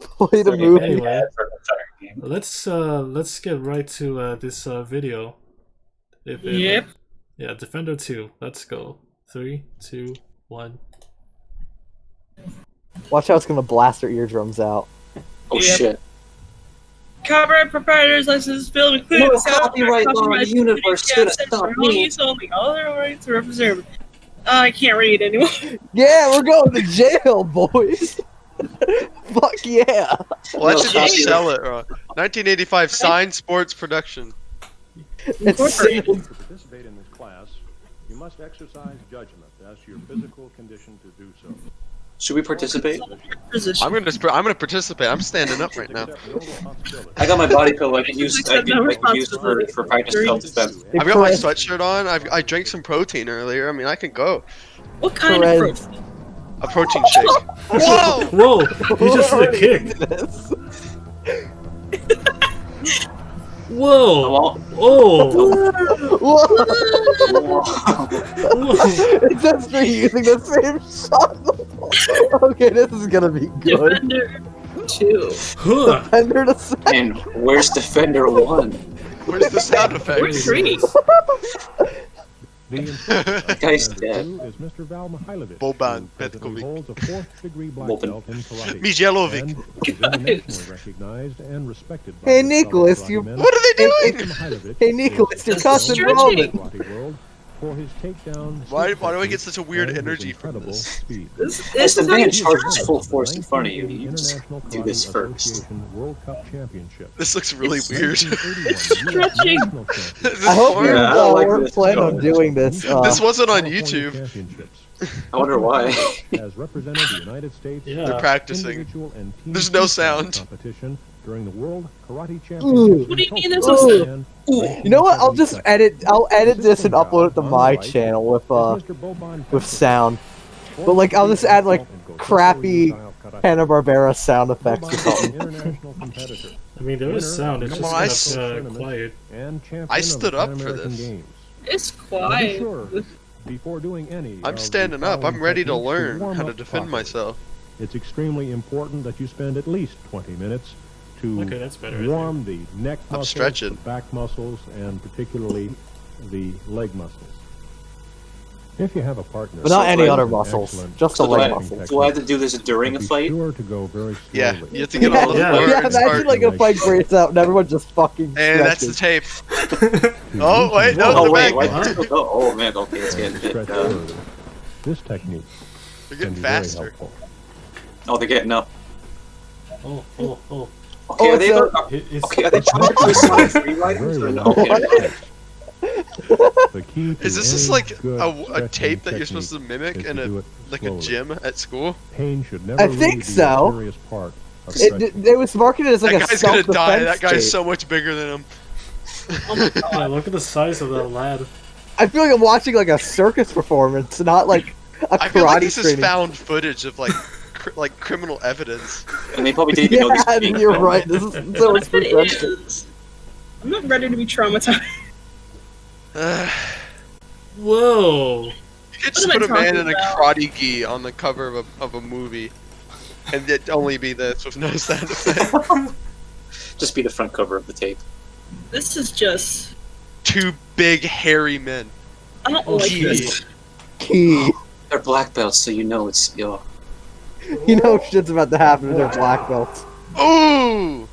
play the movie. Anyway. For an entire game. Let's get right to this video. Yep. Yeah, Defender 2. Let's go. 3, 2, 1. Watch how it's gonna blast our eardrums out. Oh Yep. shit! Copyright proprietors license film including No sound copyright law in the universe gonna stop me. Only other rights are reserved. I can't read anymore. Yeah, we're going to jail, boys. Fuck yeah. Well, that No should just copyright. sell it. 1985 Sign Sports Production. It's Incorporated. To participate in this class, you must exercise judgment as to your physical condition to do so. Should we participate? Position. I'm gonna participate. I'm standing up right now. Accept no responsibility. I got my body pillow. I can use Accept no for practice self-defense. I've got my Perez- sweatshirt on. I drank some protein earlier. I mean, I can go. What kind Perez. of proof? A protein shake. Whoa! Whoa! He just did a kick. This. Whoa! Oh! Whoa. Whoa! It says they're using the same shot. Okay, this is gonna be good. Defender 2. Huh. Defender to say. And where's Defender 1? Where's the sound We're effect? 3. The instructor Guy's of dead. two is Mr. Val Mihailovic, Boban who presently Petkovic. holds a 4th-degree black Boban. belt in karate. Mijailovic. And is internationally recognized and respected by Hey, his fellow Nicholas, karate you- men. What are they Mr. doing? Mihailovic Hey, Nicholas, is you're the constant best in the rolling. karate world for his takedown. Why do I get such a weird and his energy from incredible this? speed. As the man in It's charge like- is full force in front of you, you just International do this Karate first. Association World Cup Championship. This looks really weird. Stretching. This I hope porn- you Yeah, I like weren't this. planning on doing this. This wasn't on California YouTube. Championships I wonder why. has represented the United States. Yeah. They're practicing. Individual and team There's no freestyle sound. competition during the World Karate Championship. What do you mean in there's Tokyo, no Japan, You know what? I'll just 1977. edit. I'll edit this and upload it to On the my right channel with is Mr. Boban with Fenton. sound. But like, I'll just add like crappy Hanna-Barbera sound effects or something. International competitor I mean, there is sound. It's Come on, just kind of quiet. and champion I of stood the up for Pan-American this. Games. It's Now be quiet. sure, before doing any I'm of the standing up. I'm following ready to techniques, learn warm how to up defend properly. myself. It's extremely important that you spend at least 20 minutes to Okay, that's better, I warm the neck I'm muscles, stretching. the back muscles, and particularly the leg muscles. If you have a partner, But not any with other an muscles, excellent just the So do leg I, muscles. do I have to do this during a be fight? sure to go very slowly. Yeah, you have to get all the Yeah. words. Yeah, imagine like a fight breaks out and everyone just fucking And that's the stretches. tape. Oh, wait, no, Oh they're wait, back. what? Huh? Oh man, okay, it's getting a bit. Stretch further. This technique They're can getting be very faster. helpful. Oh, they're getting up. Oh. Okay, Oh, are they? so- Okay, are they trying to do a slide free Very riders or no? relaxed Okay. steps. The key to Is this just any like good a stretching tape that you're technique supposed to mimic is in to do a it like a slowly. gym at school? Pain should never I really think be so. a serious part of It, stretching. it was marketed as like That a guy's gonna self-defense die. That guy's tape. so much bigger than him. Oh my god. Yeah, look at the size of that lad. I feel like I'm watching like a circus performance, not like a I feel like karate this is training. found footage of like like criminal evidence. And they probably didn't even know this was Yeah, being you're filmed. right. This is so That's what it presented. is. I'm not ready to be traumatized. Whoa! You could What just am I put a man talking in a about? karate gi on the cover of a movie, and it only be this with no sound effect. Just be the front cover of the tape. This is just. Two big hairy men. I don't like Gee. this. Key. They're black belts, so you know it's yo. You know shit's about to happen to their black belts. Ooh!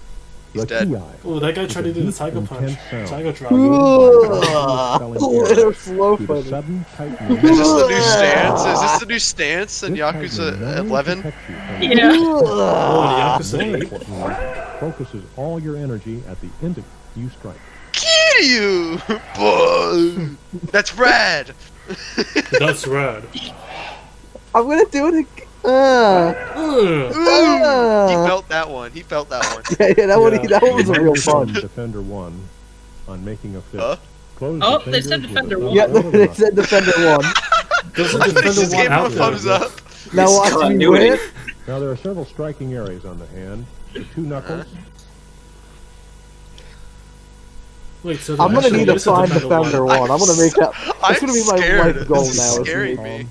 He's The dead. ki Oh, that guy tried to do the tiger punch. Intense sound. Tiger drop. They're slow to the footed. sudden tightening Is this the new Ugh. stance? Is this the new stance in This Yakuza tightening not only 11? protects you from Yeah. Oh, Ugh. the More Yakuza 8? importantly, focuses all your energy at the instant you strike. Kiryu! Boy! That's rad! That's rad. I'm gonna do it again. Ugh. Ooh! He felt that one. He felt that one. Yeah, that one, Yeah. that one was a real From fun. Defender 1 on making a fist. Huh? Close Oh, the they said fingers with Defender the 1. Yeah, thumb of the they knuckle. said Defender 1. Doesn't They Defender just 1 gave him a out thumbs there? up. Now It's watch me continuity. win. Now there are several striking areas on the hand. The two knuckles. Wait, so I'm gonna actually need to is a find Defender 1. Defender 1. I'm gonna make that. That's I'm gonna be my scared. life goal This is now. scaring me.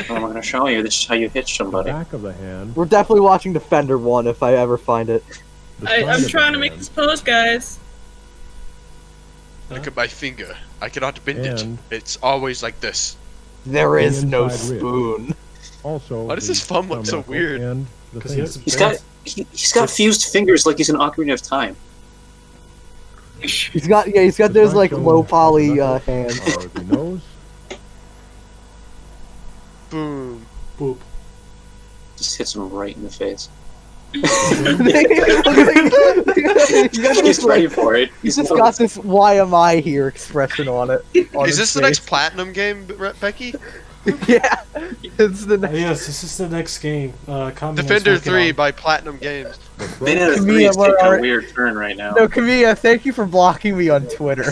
I'm gonna show you. This is how you hit The somebody. back of the hand. We're definitely watching Defender 1 if I ever find it. The side I'm of the trying to make hand, this pose, guys. Look at my finger. I cannot bend it. And- It's always like this. There is no inside rib. spoon. Also, Why does the this thumb look so knuckle weird? And the Because he has fingers. a He's got bent- he's got fused fingers like he's an Ocarina of Time. He's got those like low poly hands. Are the nose. Boom. Boop. Just hits him right in the face. He's got He's this, ready like, for it. he's just got this "Why am I here?" expression on it. On Is his this the next face. platinum game, Becky? Yeah, it's the Oh, next. yes, this is the next game. Kami is Defender working 3 on. by Platinum Games. Bayonetta 3 Camilla, is taking where are- a weird turn right now. No, Camilla, thank you for blocking me on Twitter.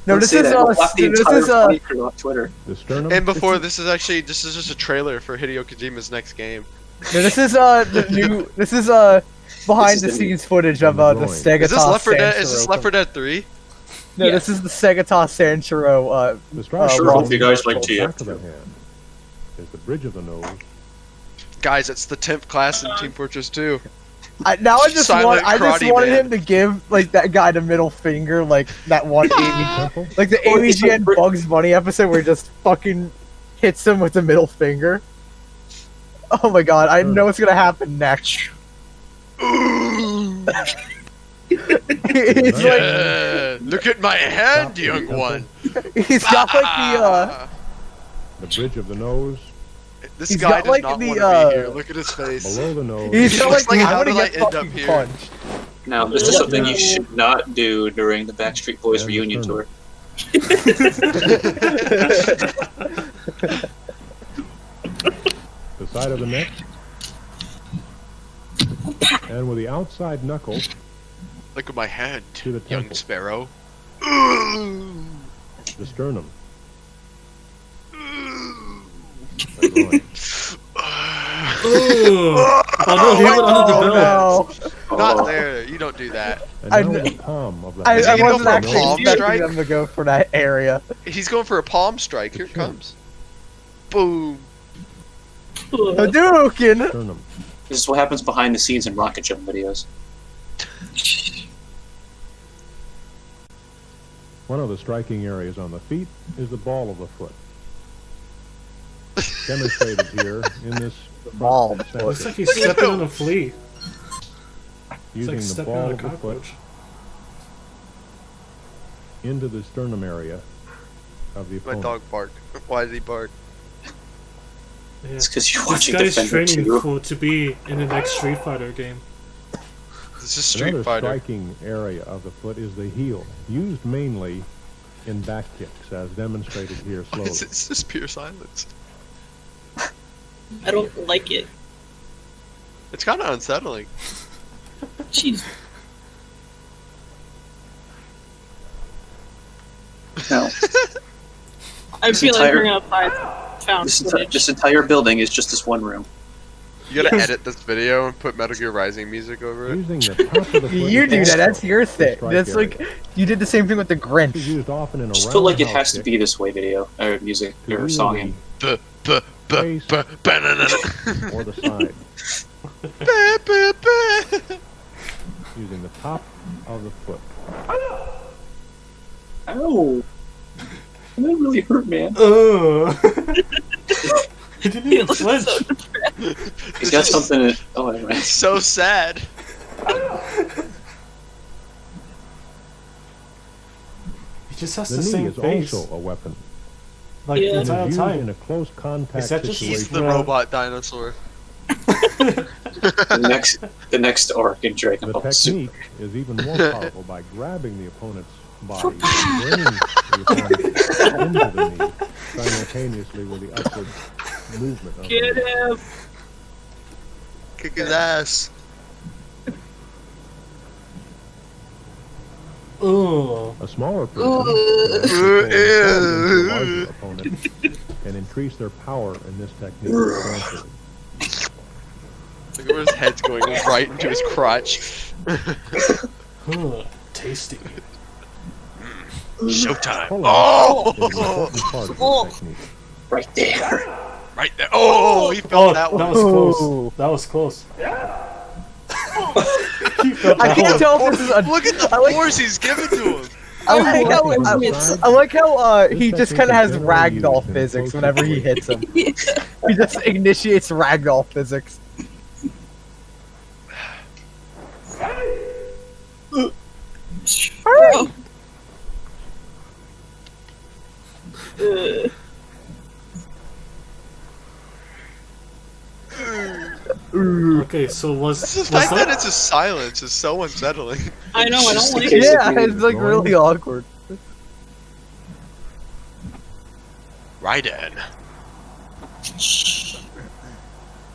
No, Don't this say is that. We'll block the this entire is fight crew off Twitter. The sternum. And before, this is just a trailer for Hideo Kojima's next game. no, this is the new. This is behind This the is the scenes footage of the the drawing. Sega Is this Left 4 Dead? Is this Left 4 Dead 3? No, Yeah. this is the Segata Sanchiro. The strap Sure, along hope you guys the like TF2. back of the hand is the bridge of the nose. Guys, it's the 10th class in Team Fortress 2. I just Silent karate wanted man. him to give like that guy the middle finger, like that one Amy, Temple. like the Or Amy he's like Jen Brit- Bugs Bunny episode where he just fucking hits him with the middle finger. Oh my god, I know what's gonna happen next. It's like Yeah. Look at my hand, young one. He's got like The bridge of the nose, This He's guy got, does like, not the, want to be here. Look at his face. below the nose. he's got looks like like, I'm how gonna did I get end up fucking here? punched. Now, this is something you should not do during the Backstreet Boys reunion tour. The side of the neck. And with the outside knuckle Look at my hand, to the young temple. sparrow. The sternum. The groin. Oh no, he went under the belt. No. Not there. You don't do that. And I now kn- the palm of the Is he I gonna go wasn't for a actually palm expecting strike? them to go for that area. He's going for a palm strike. Here it comes. Boom. Hadouken! sternum. This is what happens behind the scenes in rocket jump videos. One of the striking areas on the feet is the ball of the foot. Demonstrated here in this Ball. section, Looks like he's stepping on a flea. It's using like the stepping ball on a of the foot cockroach. into the sternum area of the My opponent. dog barked. Why did he bark? Yeah. It's because you're This watching guy's Defender training 2. to be in the next Street Fighter game. This is Street Another Fighter. striking area of the foot is the heel, used mainly in back kicks, as demonstrated here slowly. It's just pure silence. I don't like it. It's kind of unsettling. Jeez. No, I feel like entire- bringing up found footage. this entire building is just this one room. You gotta edit this video and put Metal Gear Rising music over it. Using the top of the foot You do is that, that's also your the thing. strike That's area. like, you did the same thing with the It's Grinch. used often in a Just feel like it roundhouse has to kick be this way video, or music, to or either song. the face Banana. or the side. Using the top of the foot. Ow! That really hurt, man. He didn't even flinch. He's got something in. Oh, anyway. So sad. He just has The the knee same is face. also a weapon. Like Yeah. the It is entire used in time. a close contact Is that just- He's situation. the robot dinosaur. The next arc in Dragon The Ball Super. technique is even more powerful by grabbing the opponent's body and bringing the opponent into the knee simultaneously with the upward movement of Get the knee. him! Kick his ass. Oh. A smaller person can actually pull themselves into a larger opponent and increase their power in this technique substantially. Look at where his head's going right into his crotch. Tasty. Showtime. Pull-out Oh! is an important part of Oh. this technique. Right there. Right there. Oh, he felt Oh, that one. was close. Ooh. That was close. I can't tell if this is a. Look at the I like- force he's giving to him. I like how I like how he This just kind of technique has is generally ragdoll used in physics close whenever he hits him. Yeah. He just initiates ragdoll physics. Oh. Uh, Okay, so was The was fact that that it's just silence is so unsettling. I know, I don't like It's it. just- Yeah, it's like really awkward. Raiden.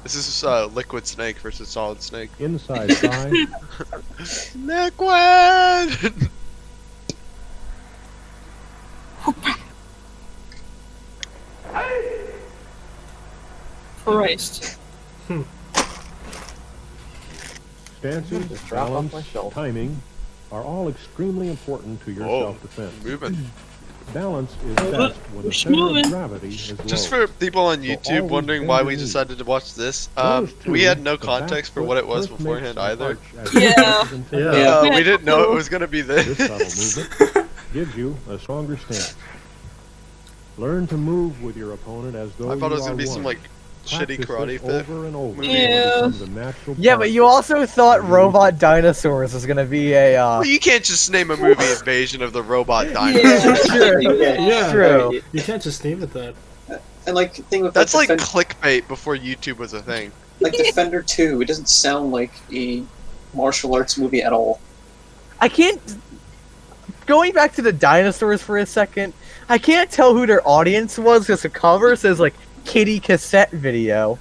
This is Liquid Snake versus Solid Snake. Inside thigh, Liquid! Christ. stances, drop off my balance, shelf. timing are all extremely important to your Whoa. self-defense. Moving. Balance is best when the We're center moving. of gravity is low. Just for people on So YouTube always wondering bend why your we knees. decided to watch this, Those two, we had no the back context for foot what it was first beforehand makes an either. arch as Yeah. fast as Yeah. intended. We had didn't know no it was gonna be This this. subtle movement gives you a stronger stance. Learn to move with your opponent as though I thought it you was gonna are be some one. like Shitty practice karate this fit over and over movie. until it Yeah. becomes a natural Yeah, part but you also thought Robot Dinosaurs was gonna be a. Well, you can't just name a movie Invasion of the Robot Dinosaurs. Yeah. True. Yeah. True. You can't just name it that. And like the thing with That's like Defender, clickbait before YouTube was a thing. like Defender 2, it doesn't sound like a martial arts movie at all. I can't. Going back to the dinosaurs for a second, I can't tell who their audience was because the cover says like "Kitty Cassette Video,"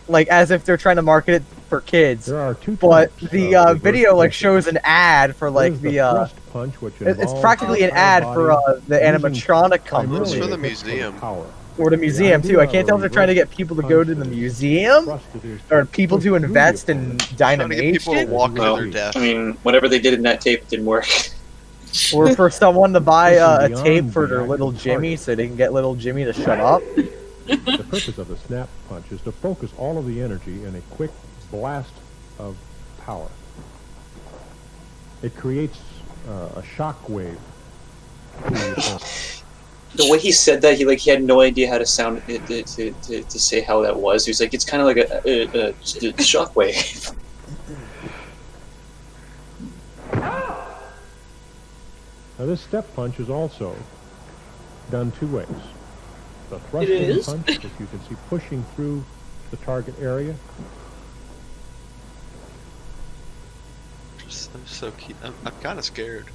like as if they're trying to market it for kids. There are two But types the of reverse video like punches. shows an ad for like There's the thrust punch, which it's involves practically an the ad for body the using animatronic It's company for the primarily museum. power. or the museum too. I can't tell if they're trying to get people to go to the museum or people to invest in Trying to get people to Dynamation, walk to Well, their death. I mean, whatever they did in that tape, it didn't work. or for someone to buy a Pushing tape beyond for the their active little Jimmy target. so they can get little Jimmy to shut up. The purpose of the snap punch is to focus all of the energy in a quick blast of power. It creates a shock wave. The way he said that, he had no idea how to sound it to say how that was. He was like, it's kind of like a shockwave. Now this step punch is also done two ways. The It thrusting is? punch, which you can see pushing through the target area. I'm so cute. I'm kind of scared.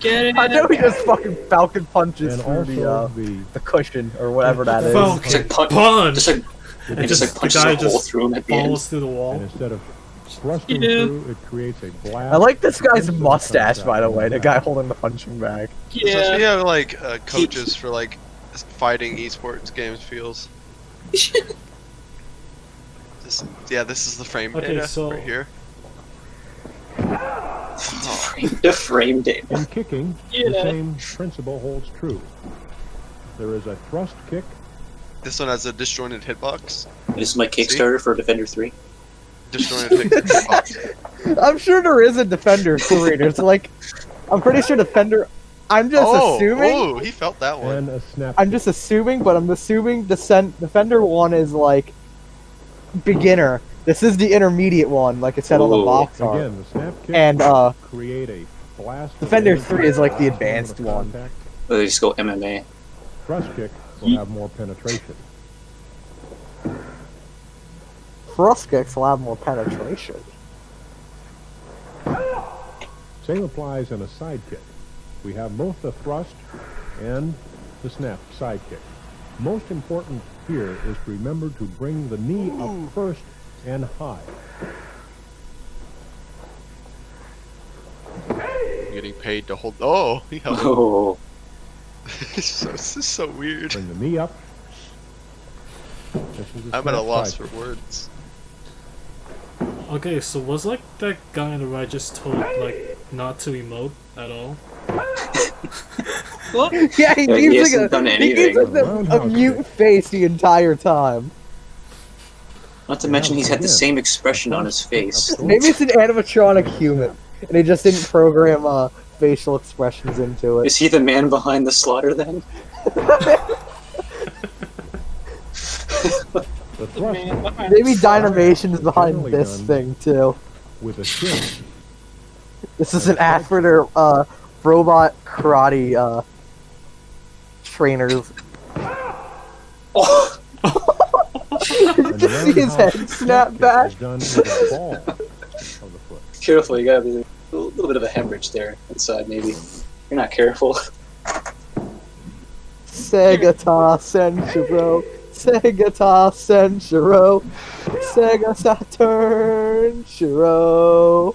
Get it. I know he just fucking falcon punches And through also the cushion or whatever that is. Falcon. Just like punch, Punch! just like And and just like the punches guy a hole just through him at the end. falls through the wall. And instead of thrusting Yeah. through, it creates a blast. I like this guy's into the mustache, contact by the way, the guy impact. holding the punching bag. Especially Yeah. how like coaches for like fighting esports games feels. This is the frame Okay, data so- right here. The frame data. In kicking, the Yeah. same principle holds true. There is a thrust kick. This one has a disjointed hitbox. This is my Kickstarter for Defender 3. Disjointed hitbox. I'm sure there is a Defender 3. There's like, I'm pretty sure Defender. I'm just assuming. Oh, he felt that one. And a snap I'm kick. just assuming, but I'm assuming Defender 1 is like beginner. This is the intermediate one, like it said on the Ooh. box art. Again, the snap kick And create a blast. of Defender energy 3 is like the blast advanced into the one. contact. Or they just go MMA. Thrust kick will have more penetration. thrust kicks will have more penetration. Same applies in a side kick. We have both the thrust and the snap side kick. Most important here is to remember to bring the knee up first and high. I'm getting paid to hold. Oh, he held. Oh, This is so weird. Bring the knee up. This is the I'm at a snap loss side for kick. words. Okay, so was like that guy on the right just told like not to emote at all? What? Yeah, he Yeah, he keeps hasn't done like he keeps anything. like a Roundhouse mute kick. face the entire time. not to mention he's had the again. same expression on his face. Maybe it's an animatronic human, and they just didn't program facial expressions into it. Is he the man behind the slaughter then? The thrust Man behind Maybe the slaughter. Dynamation is behind Generally this done. thing too. with a shin. This is an ad for their robot karate trainers. Oh, And Did you see his head roundhouse snap kick back? is done with the ball of the foot. careful, you gotta be a little bit of a hemorrhage there inside, maybe. You're not careful. Sega Ta Senshiro. Sega Ta Senshiro. Sega Saturn Shiro.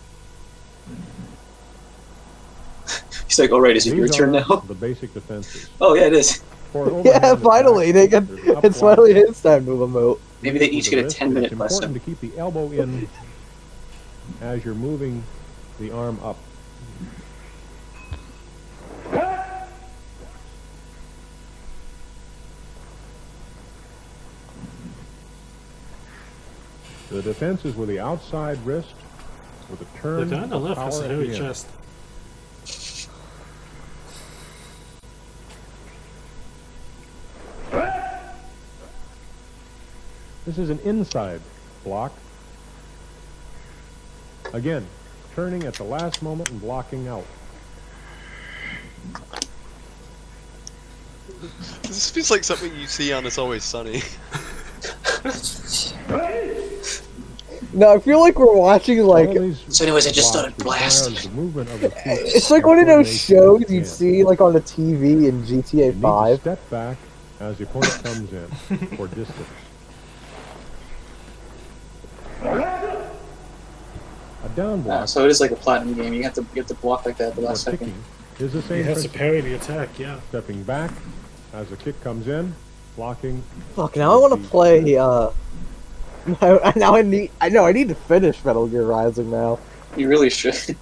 He's like, alright, is it your These turn are now? the basic defenses. Oh, yeah, it is. For an Yeah, overhand finally, attack, they get. there's up It's block finally his time to emote. Maybe they with each the get a wrist. 10-minute It's lesson. important to keep the elbow in as you're moving the arm up. The defense is with the outside wrist with a The turn guy on the of left has power a at hairy the end. chest. This is an inside block. Again, turning at the last moment and blocking out. This feels like something you see on It's Always Sunny. No, I feel like we're watching like. So anyways, I just started blasting. It's like one of those shows you'd see like on the TV in GTA 5. Step back as the opponent comes in for distance. A down block. So it is like a platinum game. You have to block like that at the last second. Is the He same has to principle. parry the attack, yeah. Stepping back as the kick comes in, blocking. Fuck, now I want to play. Now I need to finish Metal Gear Rising now. You really should.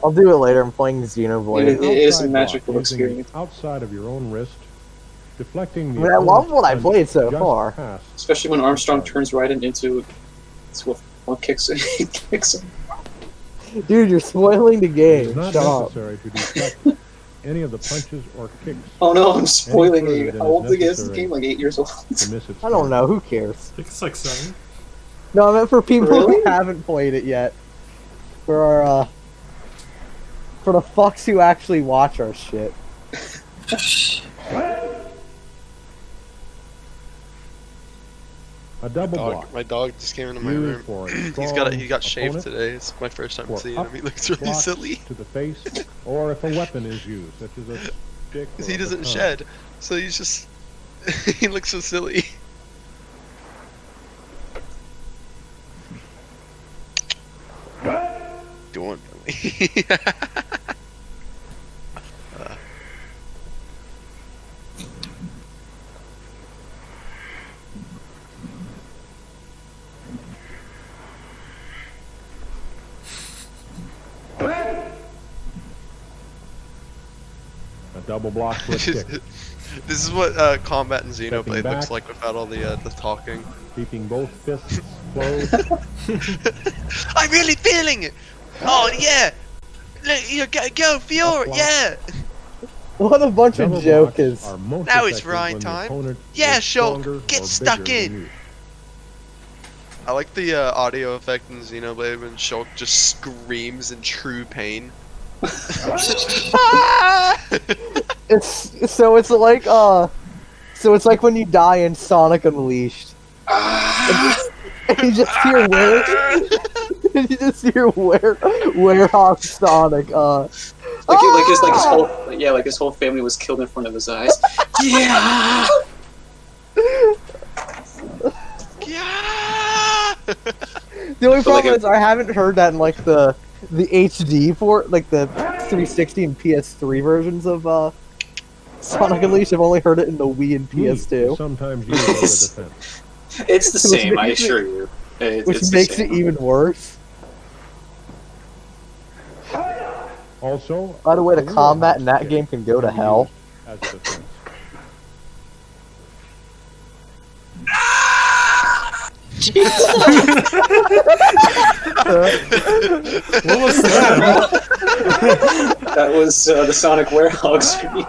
I'll do it later. I'm playing Xenoblade. It is a Outside magical block, using experience. the outside of your own wrist, deflecting the. I mean, I love opponent's what I punch played so just far. past. Especially when Armstrong turns right into one kicks him. Kicks him. Dude, you're spoiling the It game. is not Shut up. necessary to deflect any of the punches or kicks Oh no, I'm spoiling further you. than How old is is this necessary. game? Like 8 years old. to miss its I don't target. know. Who cares? I think it's like 7. No, I meant for people who Really? haven't played it yet. For the fucks who actually watch our shit. A double block. My dog just came into my Used room. for a He got shaved opponent today. It's my first time for seeing up him. He looks really blocks silly. to the face, or if a weapon is used, such as a stick. Because or he a doesn't baton. shed. So he's just... he looks so silly. Go on, Billy. A double block for a kick, This is what combat in Xenoblade back. looks like without all the talking. keeping both fists closed. I'm really feeling it! Oh yeah! Look, you go Fiora, block. yeah! What a bunch Double of blocks jokers. are most Now it's effective Ryan when the time. opponent Yeah, is Shulk, stronger get or stuck bigger in. than you. I like the audio effect in Xenoblade when Shulk just screams in true pain. It's like when you die in Sonic Unleashed. And you just hear Werehog Sonic. Like his whole family was killed in front of his eyes. Yeah. Yeah! The only But, like, problem is I haven't heard that in like the HD port, like the 360 and PS3 versions of Sonic Unleashed. I've only heard it in the Wii and Heat is PS2, sometimes used as a defense. It's the Which same, I makes it- assure you. which It's the makes same. it even worse. Also, By the way, the a combat in that kick game can go to can be hell. used as a defense. What was that? That was the Sonic Werehog scream.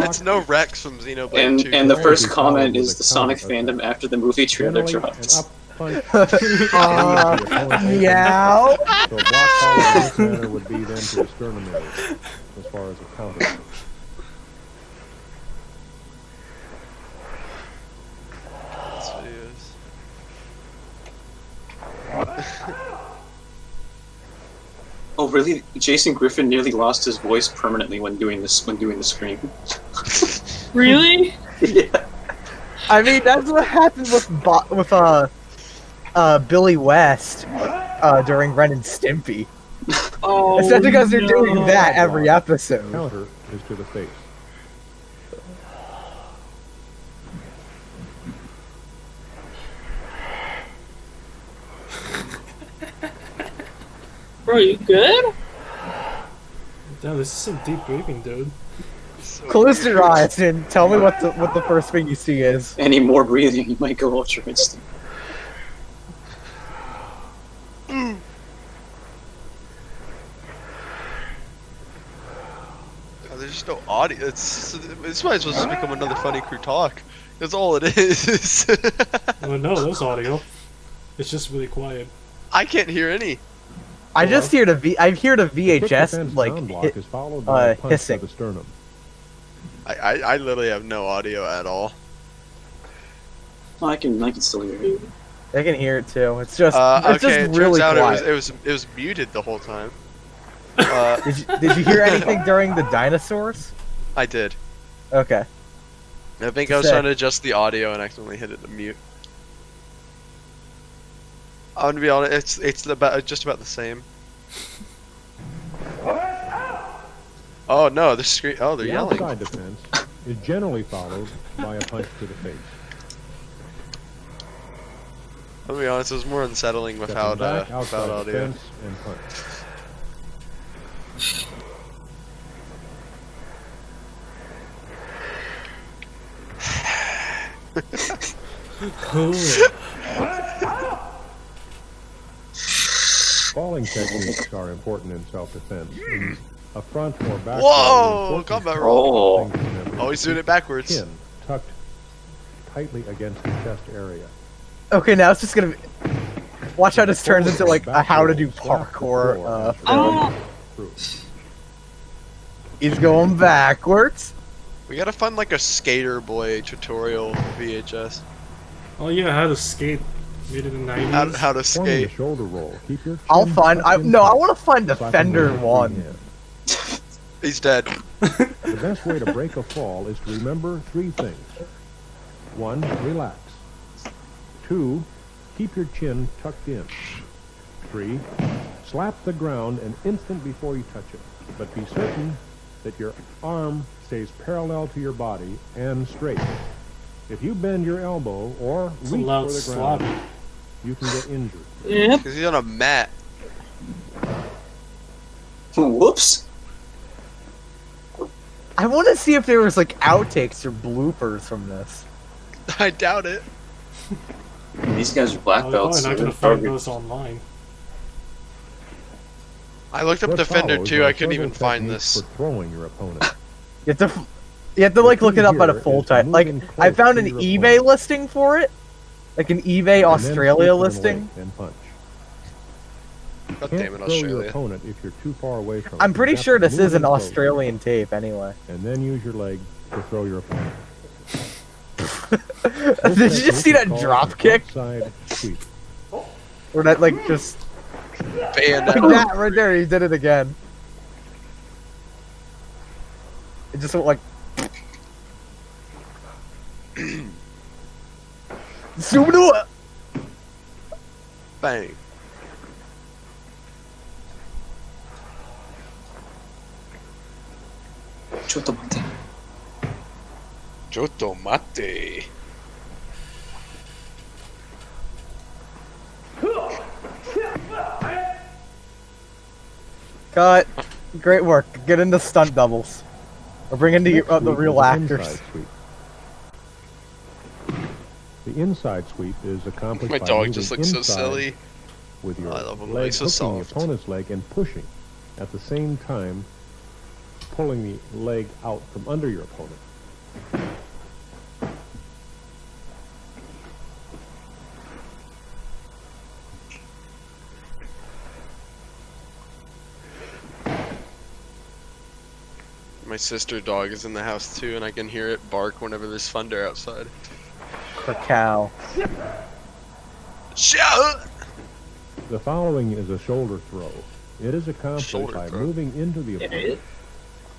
It's no Rex from Xenoblade 2. And the first Right. comment With is a the Sonic counter fandom after the movie trailer Generally, an drops. up punch leaves the opponent Meow. So a block followed in this manner would be then to exterminate it, as far as a counter. Oh really? Jason Griffin nearly lost his voice permanently when doing the scream. Really? Yeah. I mean, that's what happened with Billy West during Ren and Stimpy. Oh, It's not because they're doing no. that every episode. Counter is to the face. Bro, you good? Damn, this is some deep breathing, dude. Close your eyes and tell me what the first thing you see is. Any more breathing, you might go ultra instant. There's just no audio. This might as well just become another Funny Crew talk. That's all it is. Oh no, there's audio. It's just really quiet. I can't hear any. I just hear I hear the Quick defense VHS like down block is followed by a punch to hissing. the sternum. I literally have no audio at all. Oh, I can still hear you. I can hear it too. It's just Okay, it's just it really turns out quiet. it was muted the whole time. Did you hear anything during the dinosaurs? I did. Okay. I think I was trying to adjust the audio and accidentally hit it to mute. I'm gonna be honest, it's just about the same. Oh no, they're they're The yelling. outside defense is generally followed by a punch to the face. I'll be honest, it was more unsettling without Stepping back, outside audio. defense and punch. Falling techniques are important in self-defense. A front or back. Whoa! Combat roll. Oh. Always doing it backwards. Chin tucked tightly against the chest area. Okay, now it's just gonna be... Watch how this turns into like a how to do parkour film. He's going backwards. We gotta find like a skater boy tutorial VHS. Oh yeah, how to skate made in the 90s. How to Forming a skate. shoulder roll. Keep your I'll chin find. tucked I in want to find slapping Defender with your one. free hand. He's dead. The best way to break a fall is to remember three things. 1, relax. 2, keep your chin tucked in. 3, slap the ground an instant before you touch it, but be certain that your arm stays parallel to your body and straight. If you bend your elbow or It's a reach loud for the ground, slap. you can get injured. Yep. Because he's on a mat. Whoops. I want to see if there was like outtakes or bloopers from this. I doubt it. These guys are black I'm belts. probably not So gonna find those online. I looked up What Defender follows 2, are I couldn't several even find techniques this. For throwing your opponent. You have to like look it up at a Here full is time. Like moving I close found to an your eBay opponent. listing for it, like an eBay And then Australia sweep with a listing. leg and punch. God Can't damn it, throw your Australia. opponent if you're too far away from I'm it. pretty You have sure to this move is an in close, Australian tape anyway. And then use your leg to throw your opponent. Did you just see that drop kick? Side sweep. Or that like just Banned like out. that right there? He did it again. It just went like. Zoom it up. Bang. Chotomate. Chotomate. Cut. Great work. Get into stunt doubles. Or bring in the Next sweep real is an actors. inside sweep. The inside sweep is accomplished My by dog moving just looks so inside silly. with your I love him. leg He's so hooking the soft. opponent's leg and pushing at the same time pulling the leg out from under your opponent. My sister dog is in the house too, and I can hear it bark whenever there's thunder outside. For cow. Shout! The following is a shoulder throw. It is accomplished Shoulder by throw. moving into the opponent,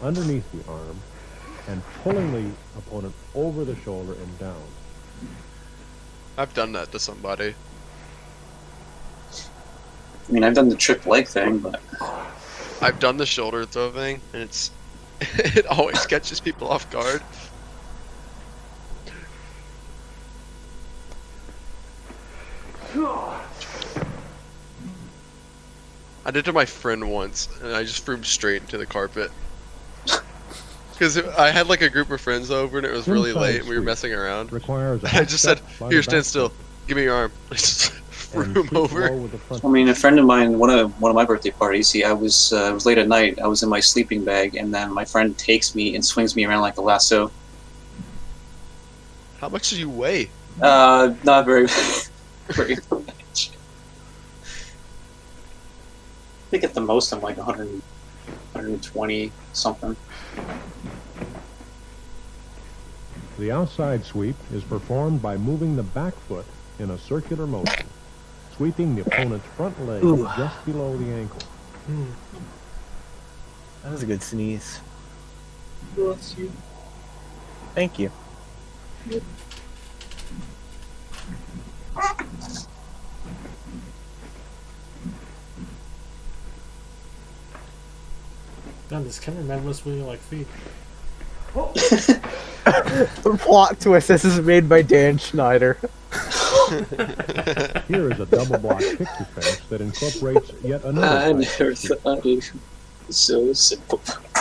underneath the arm, and pulling the opponent over the shoulder and down. I've done that to somebody. I mean, I've done the trip leg thing, but I've done the shoulder throw thing, and it's it always catches people off guard. I did it to my friend once, and I just threw him straight into the carpet. Because I had like a group of friends over, and it was really Inside late, and we were sweep messing around. requires a I half just said, step by "Here, the stand back still. foot. Give me your arm." I just and room sweep over. low with the front. I mean, a friend of mine, one of my birthday parties. I was late at night. I was in my sleeping bag, and then my friend takes me and swings me around like a lasso. How much do you weigh? Not very, very much. I think at the most I'm like 100, 120 something. The outside sweep is performed by moving the back foot in a circular motion, sweeping the opponent's front leg Ooh. just below the ankle. That was a good sneeze. Bless you. Thank you. Damn, this camera man was really like feet. Plot twist, this is made by Dan Schneider. Here is a double block kick defense that incorporates yet I another never type of thought it was so simple.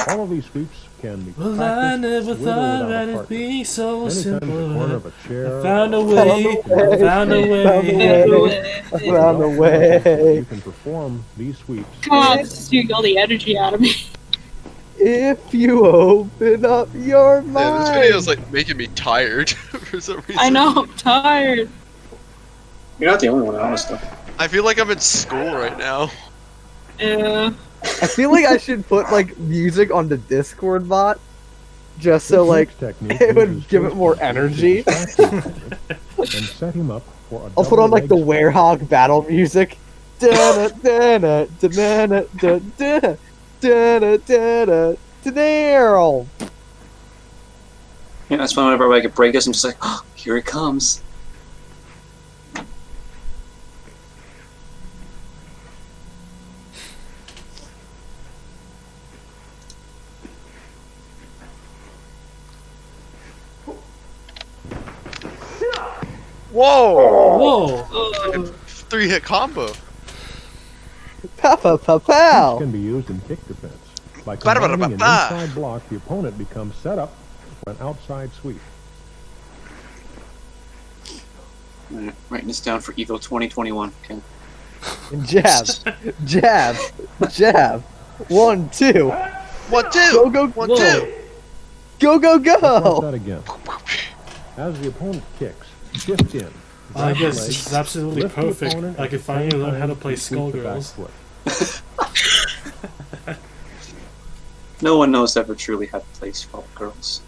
All of these sweeps can be Well, I practiced never with or thought without that a it'd partner. be so Anytime at the corner simple. of a chair, Found a or way, found a way. I found a way. you can perform these sweeps. God, this is taking all the energy out of me. If you open up your mind. Yeah, this video is like making me tired for some reason. I know, I'm tired. You're not the only one, honestly. I feel like I'm in school right now. Yeah. I feel like I should put like music on the Discord bot, just so like it would give it more energy. And set him up for a I'll put on like the double leg Werehog battle music. Da-da-da-da, da-da-da-da-da, da-da-da-da, da-da-da. Yeah, that's whenever I could break us, I'm just like, oh, here it comes. Whoa! Whoa! Oh, 3-hit combo. Pow pow pow pow. can be used in kick defense. By combining an inside block, the opponent becomes set up for an outside sweep. Alright, writing this down for Evo 2021. Okay. Jab, jab, jab. 1, 2. 1, 2! Go go 1, Whoa. 2! go go Let's watch go. that again. As the opponent kicks, shift in. I grab the guess leg, it's absolutely lift the perfect. opponent I at can the finally same learn how to time play sweep the back Skullgirls. foot. No one knows ever truly how to play Skullgirls.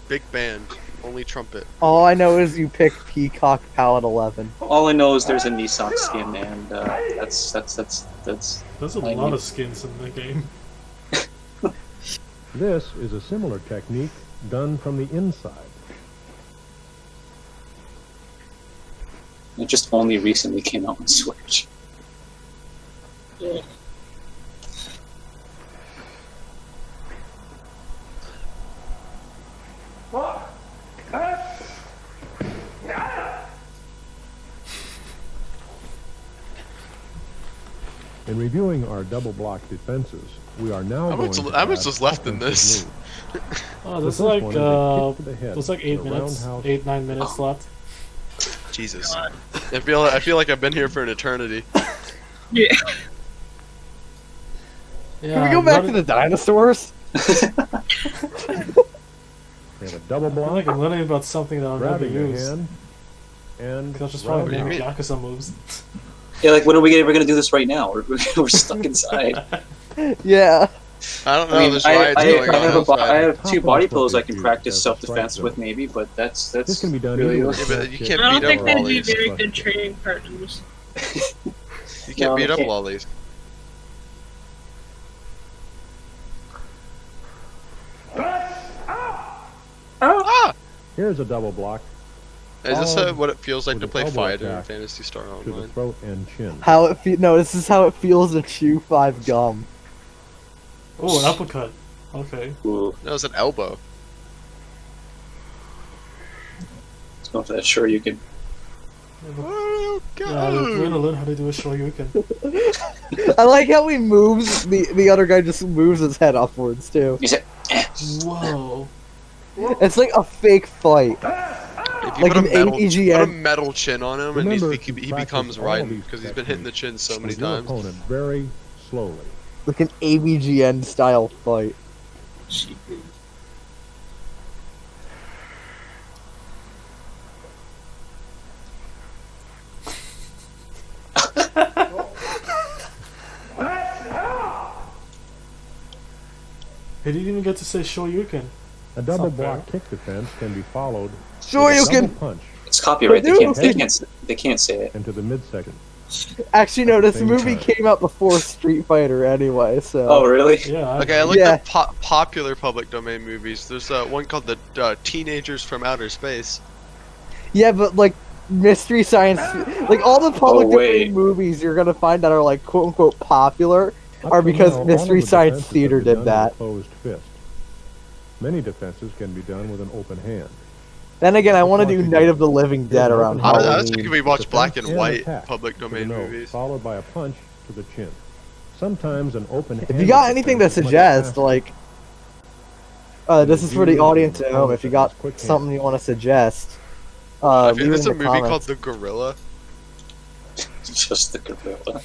Big band. Only trumpet. All I know is you pick Peacock Palette 11. All I know is there's a Nissan skin, and that's. There's a I lot knew- of skins in the game. This is a similar technique done from the inside. It just only recently came out on Switch. yeah. In reviewing our double block defenses, we are now How going much- to how much add was left in offensive this? moves. Oh, The there's first like one is a kick to the head there's like with 8 a minutes, roundhouse. 9 minutes left. Jesus. God. I feel like I've been here for an eternity. Yeah. Yeah, Can we go back to the dinosaurs? We have a double I feel block, like I'm learning about something that I'll never grabbing your use. hand, and Because I'll just rounding probably What do you do mean? Yakuza moves. Yeah, like when are we ever gonna do this right now? We're stuck inside. Yeah. I don't know, I mean, there's I riots going have, on I outside. have two body pillows I can Top practice of self-defense strike with, zone. maybe, but that's This can be done really either what- with Yeah, a but you kick can't I don't beat think up they'd be lollies. very good training partners. You can't No, beat they up can't. lollies. Ah! Here's a double block Is this Followed what it feels like with to an play elbow Fighter in attack Phantasy Star to the Online? throat and chin. How it no, this is how it feels to chew 5 gum. Oh, an uppercut. Okay. Ooh, That was an elbow. let's go for that. Sure, you can. Oh, Yeah, we're gonna learn how to do a Shoryuken. I like how he moves, the other guy just moves his head upwards too. You said, Whoa. It's like a fake fight. If You Like put an a metal, AVGN. put a metal chin on him, and Remember he to practice becomes all Raiden these because he's been hitting the chin so many with your times. opponent very slowly. Like an AVGN style fight. He didn't even get to say Shoryuken. A double not block fair. kick defense can be followed Sure, you with a double can. punch It's copyright. They can't. Hadouken! They can't say it. into the midsection. Actually, no, this Same movie time. came out before Street Fighter anyway, so. Oh, really? Yeah. Okay, I looked Yeah. up popular public domain movies. There's one called the Teenagers from Outer Space. Yeah, but like Mystery Science, like all the public Oh, wait. domain movies you're gonna find that are like quote unquote popular Up are to because now, all Mystery of the Science defenses Theater have been did done with that. a closed fist. Many defenses can be done with an open hand. Then again, I want to do Night of the Living Dead around I was Halloween. thinking we watch black Defense and white attack public to the domain nose, movies. followed by a punch to the chin. Sometimes an open. If you got anything to suggest, like, this is for the audience at home. If you got something you want to suggest, I leave think it there's in a the movie called comments. The Gorilla. Just the gorilla.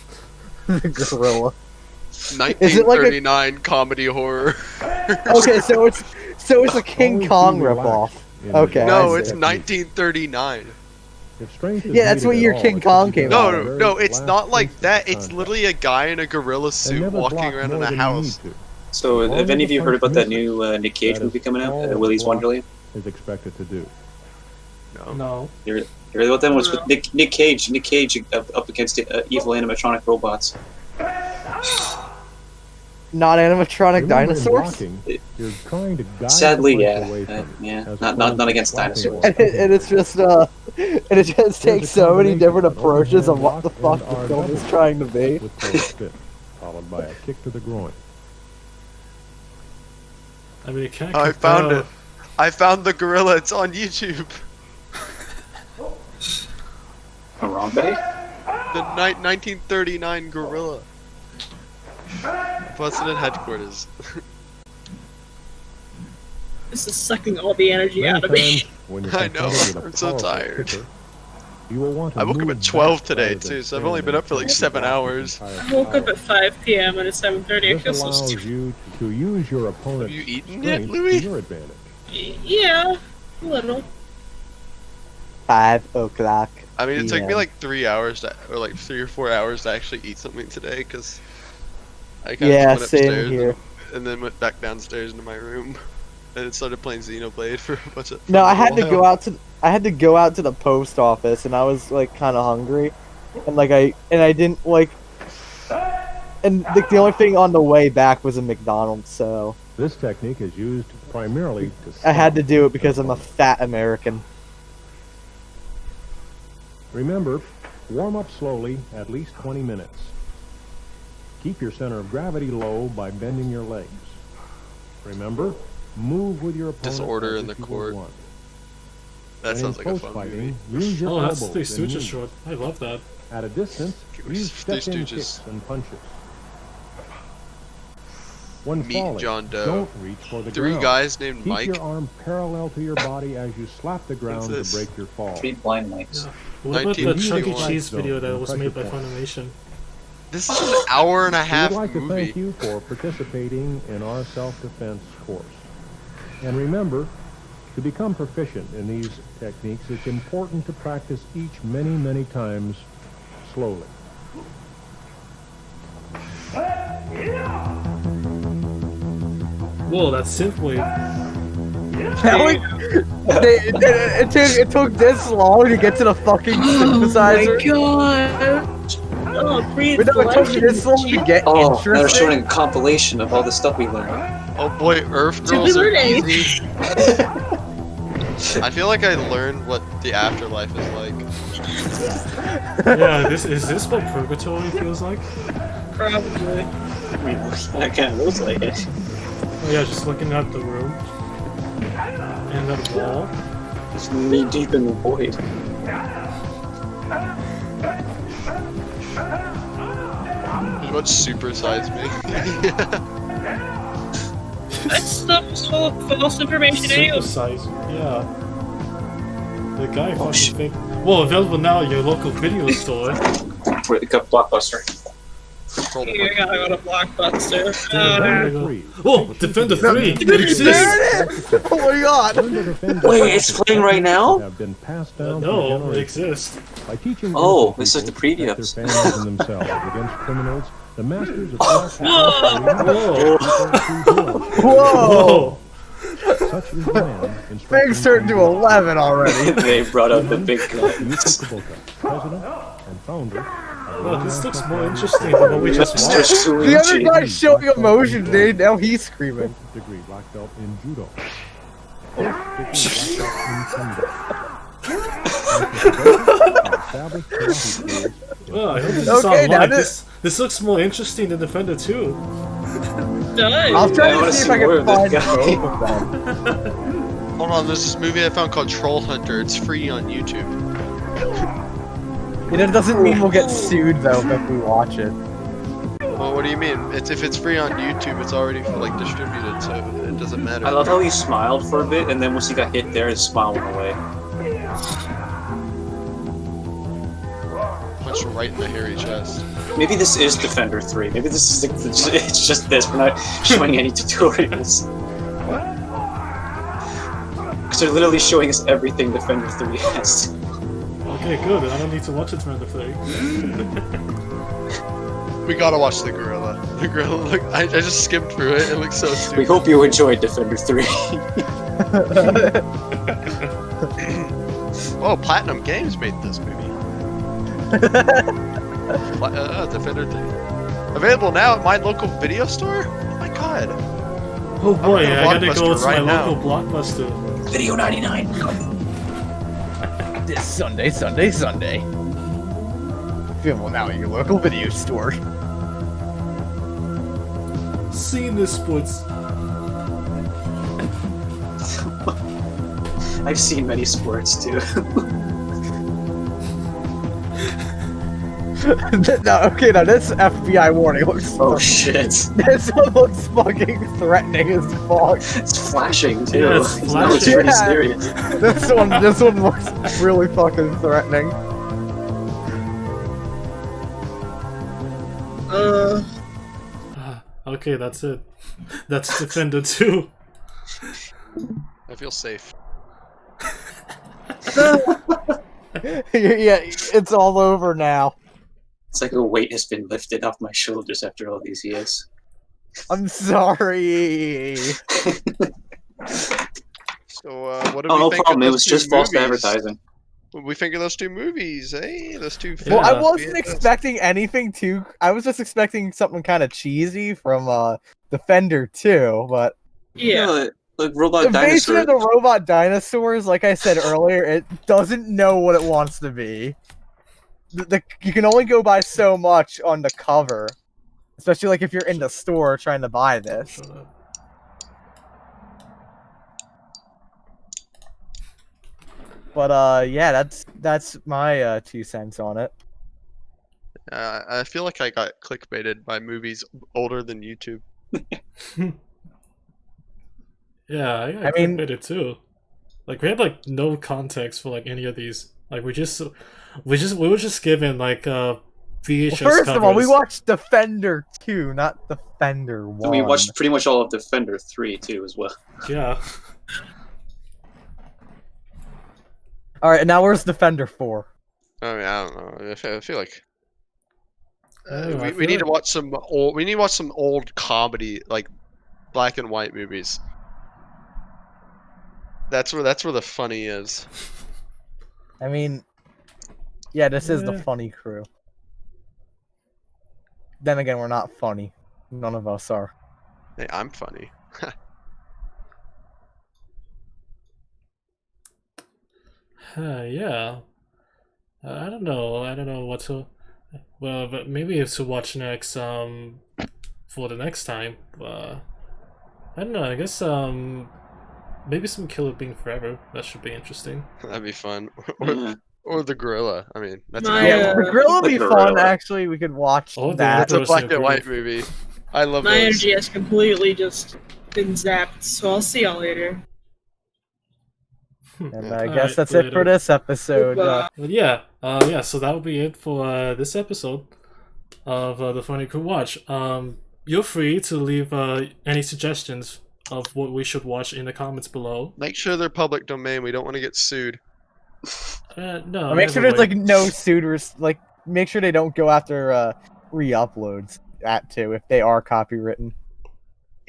Gorilla. 1939 comedy horror. Okay, so it's a King Kong ripoff. Okay. No, I it's see. 1939. Yeah, that's what year King Kong came out. No, it's not like that. It's literally a guy in a gorilla suit walking around in a house. So, have any of you heard about that new Nick Cage movie coming out, Willy's Wonderland? Is expected to do. No. You heard about that? Was with Nick Cage. Nick Cage up against evil animatronic robots. Not animatronic Remember in dinosaurs. blocking, you're trying to guide Sadly, the punch yeah, away from you, yeah, as not opposed to against blocking dinosaurs. away. And it's just and it just takes so many different approaches of what the fuck the film is trying to be. With closed fist, followed by a kick to the groin. I mean, it can't. I found it. I found the gorilla. It's on YouTube. Harambe? The 1939 gorilla. Busted at headquarters. This is sucking all the energy Many out of me. times, when you're I know, confronted with a I'm so powerful tired. kicker, you will want to I woke up move at 12 back today rather than too, so I've stand only been in up for like front 7 of the hours. entire I woke up power. at 5 p.m. and it's 7:30. I This feel so allows stupid. you to use your opponent's Have you eaten strength yet, Louis? to your advantage. Yeah, a little. 5 o'clock. I mean, it took me PM. like 3 hours or like 3 or 4 hours to actually eat something today because I kind Yeah, of went same upstairs here. and then went back downstairs into my room and it started playing Xenoblade for a bunch of. No, for a I had to while. go out to the post office, and I was like kind of hungry, and I didn't like, and the only thing on the way back was a McDonald's, so This technique is used primarily to I had to stop do it because the I'm a opponent. fat American. Remember, warm up slowly at least 20 minutes. Keep your center of gravity low by bending your legs. Remember, move with your opponent. Disorder as in if the you court. were one. That And sounds in like a close fun movie. fighting, use your Oh, that's elbows the and Stooges knees. short. I love that. At a distance, Three use step-in Stooges. kicks and punches. When Meet falling, John Doe. don't reach for the 3 ground. guys named Keep Mike. your arm parallel to your body as you slap the ground to this? break your fall. 3 blind mics. Yeah. What about the Chuck E. 1951. Cheese video that Zone, was made by pressure point. Funimation? This is an hour and a We half would like to movie. thank you for participating in our self-defense course. And remember, to become proficient in these techniques, it's important to practice each many, many times slowly. Whoa, that's synthwave. It took this long to get to the fucking synthesizer. god! Oh, breathe. But no, it took this long to get Oh, now they're interesting. showing a compilation of all the stuff we learned. Oh boy, Earth Did we girls are learn easy. I feel like I learned what the afterlife is like. Yeah, is this what purgatory feels like? Probably. I mean, that kind of looks like it. Oh yeah, just looking at the room and that wall. It's knee deep in the void. What supersize me? That stuff is full of false information anyway. Synthesize. Yeah. The guy fucking think. Well, available now at your local video store. We got Blockbuster. You gotta go to Blockbuster. Oh, Defender 3! It exists! There it is! Oh my god! Wait, it's playing right now? Have been passed down No, it exists. by teaching Oh, this is the preview their episode. families and themselves against criminals. The masters of Whoa! Such is the man Things turned to 11 already. They brought out the big guns. President and founder. Oh, this looks more interesting than what we just watched. The other guy's showing emotion, dude. Now he's screaming. Degree black belt in judo. Oh, I hope this is Okay, now online. This looks more interesting than Defender 2. I'll Does. try I wanna to see if see I more can of this find guy. both of them. Hold on, there's this movie I found called Troll Hunter. It's free on YouTube. It doesn't mean we'll get sued though if we watch it. Well, what do you mean? If it's free on YouTube, it's already like distributed, so it doesn't matter. I love how he smiled for a bit, and then once he got hit there, his smile went away. Punched right in the hairy chest. Maybe this is Defender 3. Maybe this is it's just this. We're not showing any tutorials. Because they're literally showing us everything Defender 3 has. Okay, good. I don't need to watch Defender 3. We gotta watch the gorilla. The gorilla, look, I just skimmed through it. It looks so stupid. We hope you enjoyed Defender 3. Oh, Platinum Games made this movie. Defender 3. Available now at my local video store? Oh my god. Oh boy, I'm I going to gotta go to Blockbuster my right now. local Blockbuster. Video 99. This Sunday. Available now at your local video store. Seen this sports. I've seen many sports too. No, okay, now this FBI warning looks. Oh shit. This one looks fucking threatening as fuck. It's flashing too. Yeah, it's That looks flashing. pretty Yeah. serious. This one looks really fucking threatening. Okay, that's it. That's Defender 2. I feel safe. Yeah, it's all over now. It's like a weight has been lifted off my shoulders after all these years. I'm sorry. So, what do Oh, we no think problem. of It those was two just false movies? advertising. What do we think of those two movies, eh? Those two Yeah. Well, I films. wasn't expecting anything too. I was just expecting something kind of cheesy from Defender 2, but Yeah. Like robot the invasion dinosaur. of the robot dinosaurs, like I said earlier, it doesn't know what it wants to be. You can only go by so much on the cover, especially like if you're in the store trying to buy this. Shut up. But yeah, that's my 2 cents on it. I feel like I got clickbaited by movies older than YouTube. Yeah, I mean- clickbaited too. Like we had like no context for like any of these. Like we were just given like VHS Well, first of all, we covers. watched Defender 2, not Defender 1. And we watched pretty much all of Defender 3 too as well. Yeah. All right, now where's Defender 4? I mean, I don't know. I feel like I we feel need to like- watch some old. We need to watch some old comedy, like black and white movies. That's where the funny is. I mean, yeah, this is the Yeah. funny crew. Then again, we're not funny. None of us are. Hey, I'm funny. Yeah. I don't know. I don't know what to. Well, but maybe it's to watch next. For the next time. I don't know. I guess maybe some Killer Bean Forever. That should be interesting. That'd be fun. Yeah. Or the gorilla. I mean, that's My, Yeah, the grill would be the fun. gorilla. Actually, we could watch Oh, the that. that's a black Those are and white pretty- movie. I love My those. energy has completely just been zapped, so I'll see y'all later. And Yeah. I All guess right, that's it for later. this episode. Goodbye. But yeah, so that will be it for this episode of the Funny Crew Watch. You're free to leave any suggestions of what we should watch in the comments below. Make sure they're public domain. We don't want to get sued. No, Make sure never there's like mind. no suitors. Like, make sure they don't go after re-uploads if they are copywritten.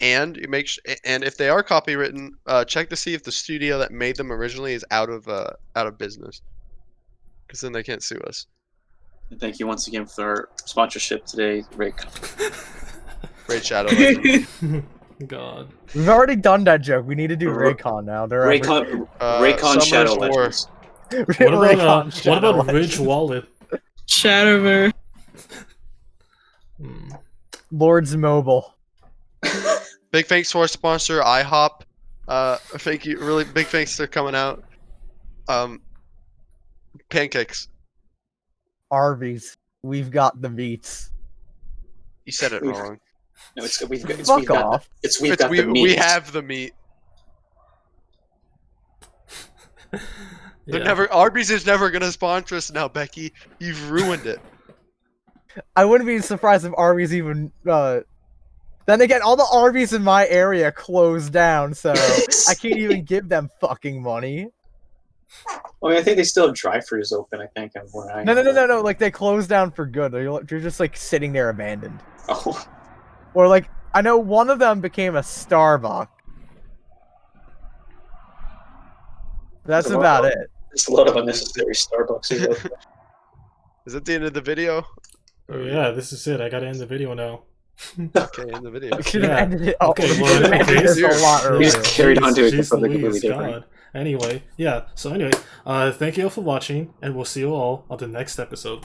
And and if they are copywritten, check to see if the studio that made them originally is out of business. Because then they can't sue us. And thank you once again for our sponsorship today, Rick. Great Shadow Legend. God. We've already done that joke. We need to do Raycon now. They're Raycon Summer's Shadow War. Legends. What about Ridge Wallet? Shadowverse. Lords Mobile. Big thanks to our sponsor, IHOP. Thank you. Really big thanks for coming out. Pancakes. Arby's. We've got the meats. You said it wrong. No, we've Fuck got off. we've got the meat. We have the meat. Yeah. Arby's is never gonna sponsor us now, Becky. You've ruined it. I wouldn't be surprised if Arby's even. Then again, all the Arby's in my area closed down, so I can't even give them fucking money. I mean, I think they still have drive-thrus open. I think. No. Like they closed down for good. They're just like sitting there abandoned. Oh, Or like I know one of them became a Starbucks. That's Wow. about it. there's a lot of unnecessary Starbucks. Is that the end of the video? Oh, yeah, this is it. I gotta end the video now. Okay, end the video. We should have Yeah. ended it. Okay, we well, should have in ended case- this a lot We earlier. just carried on to Jeez something completely Louise, different. God. Anyway, yeah. So anyway, thank you all for watching, and we'll see you all on the next episode.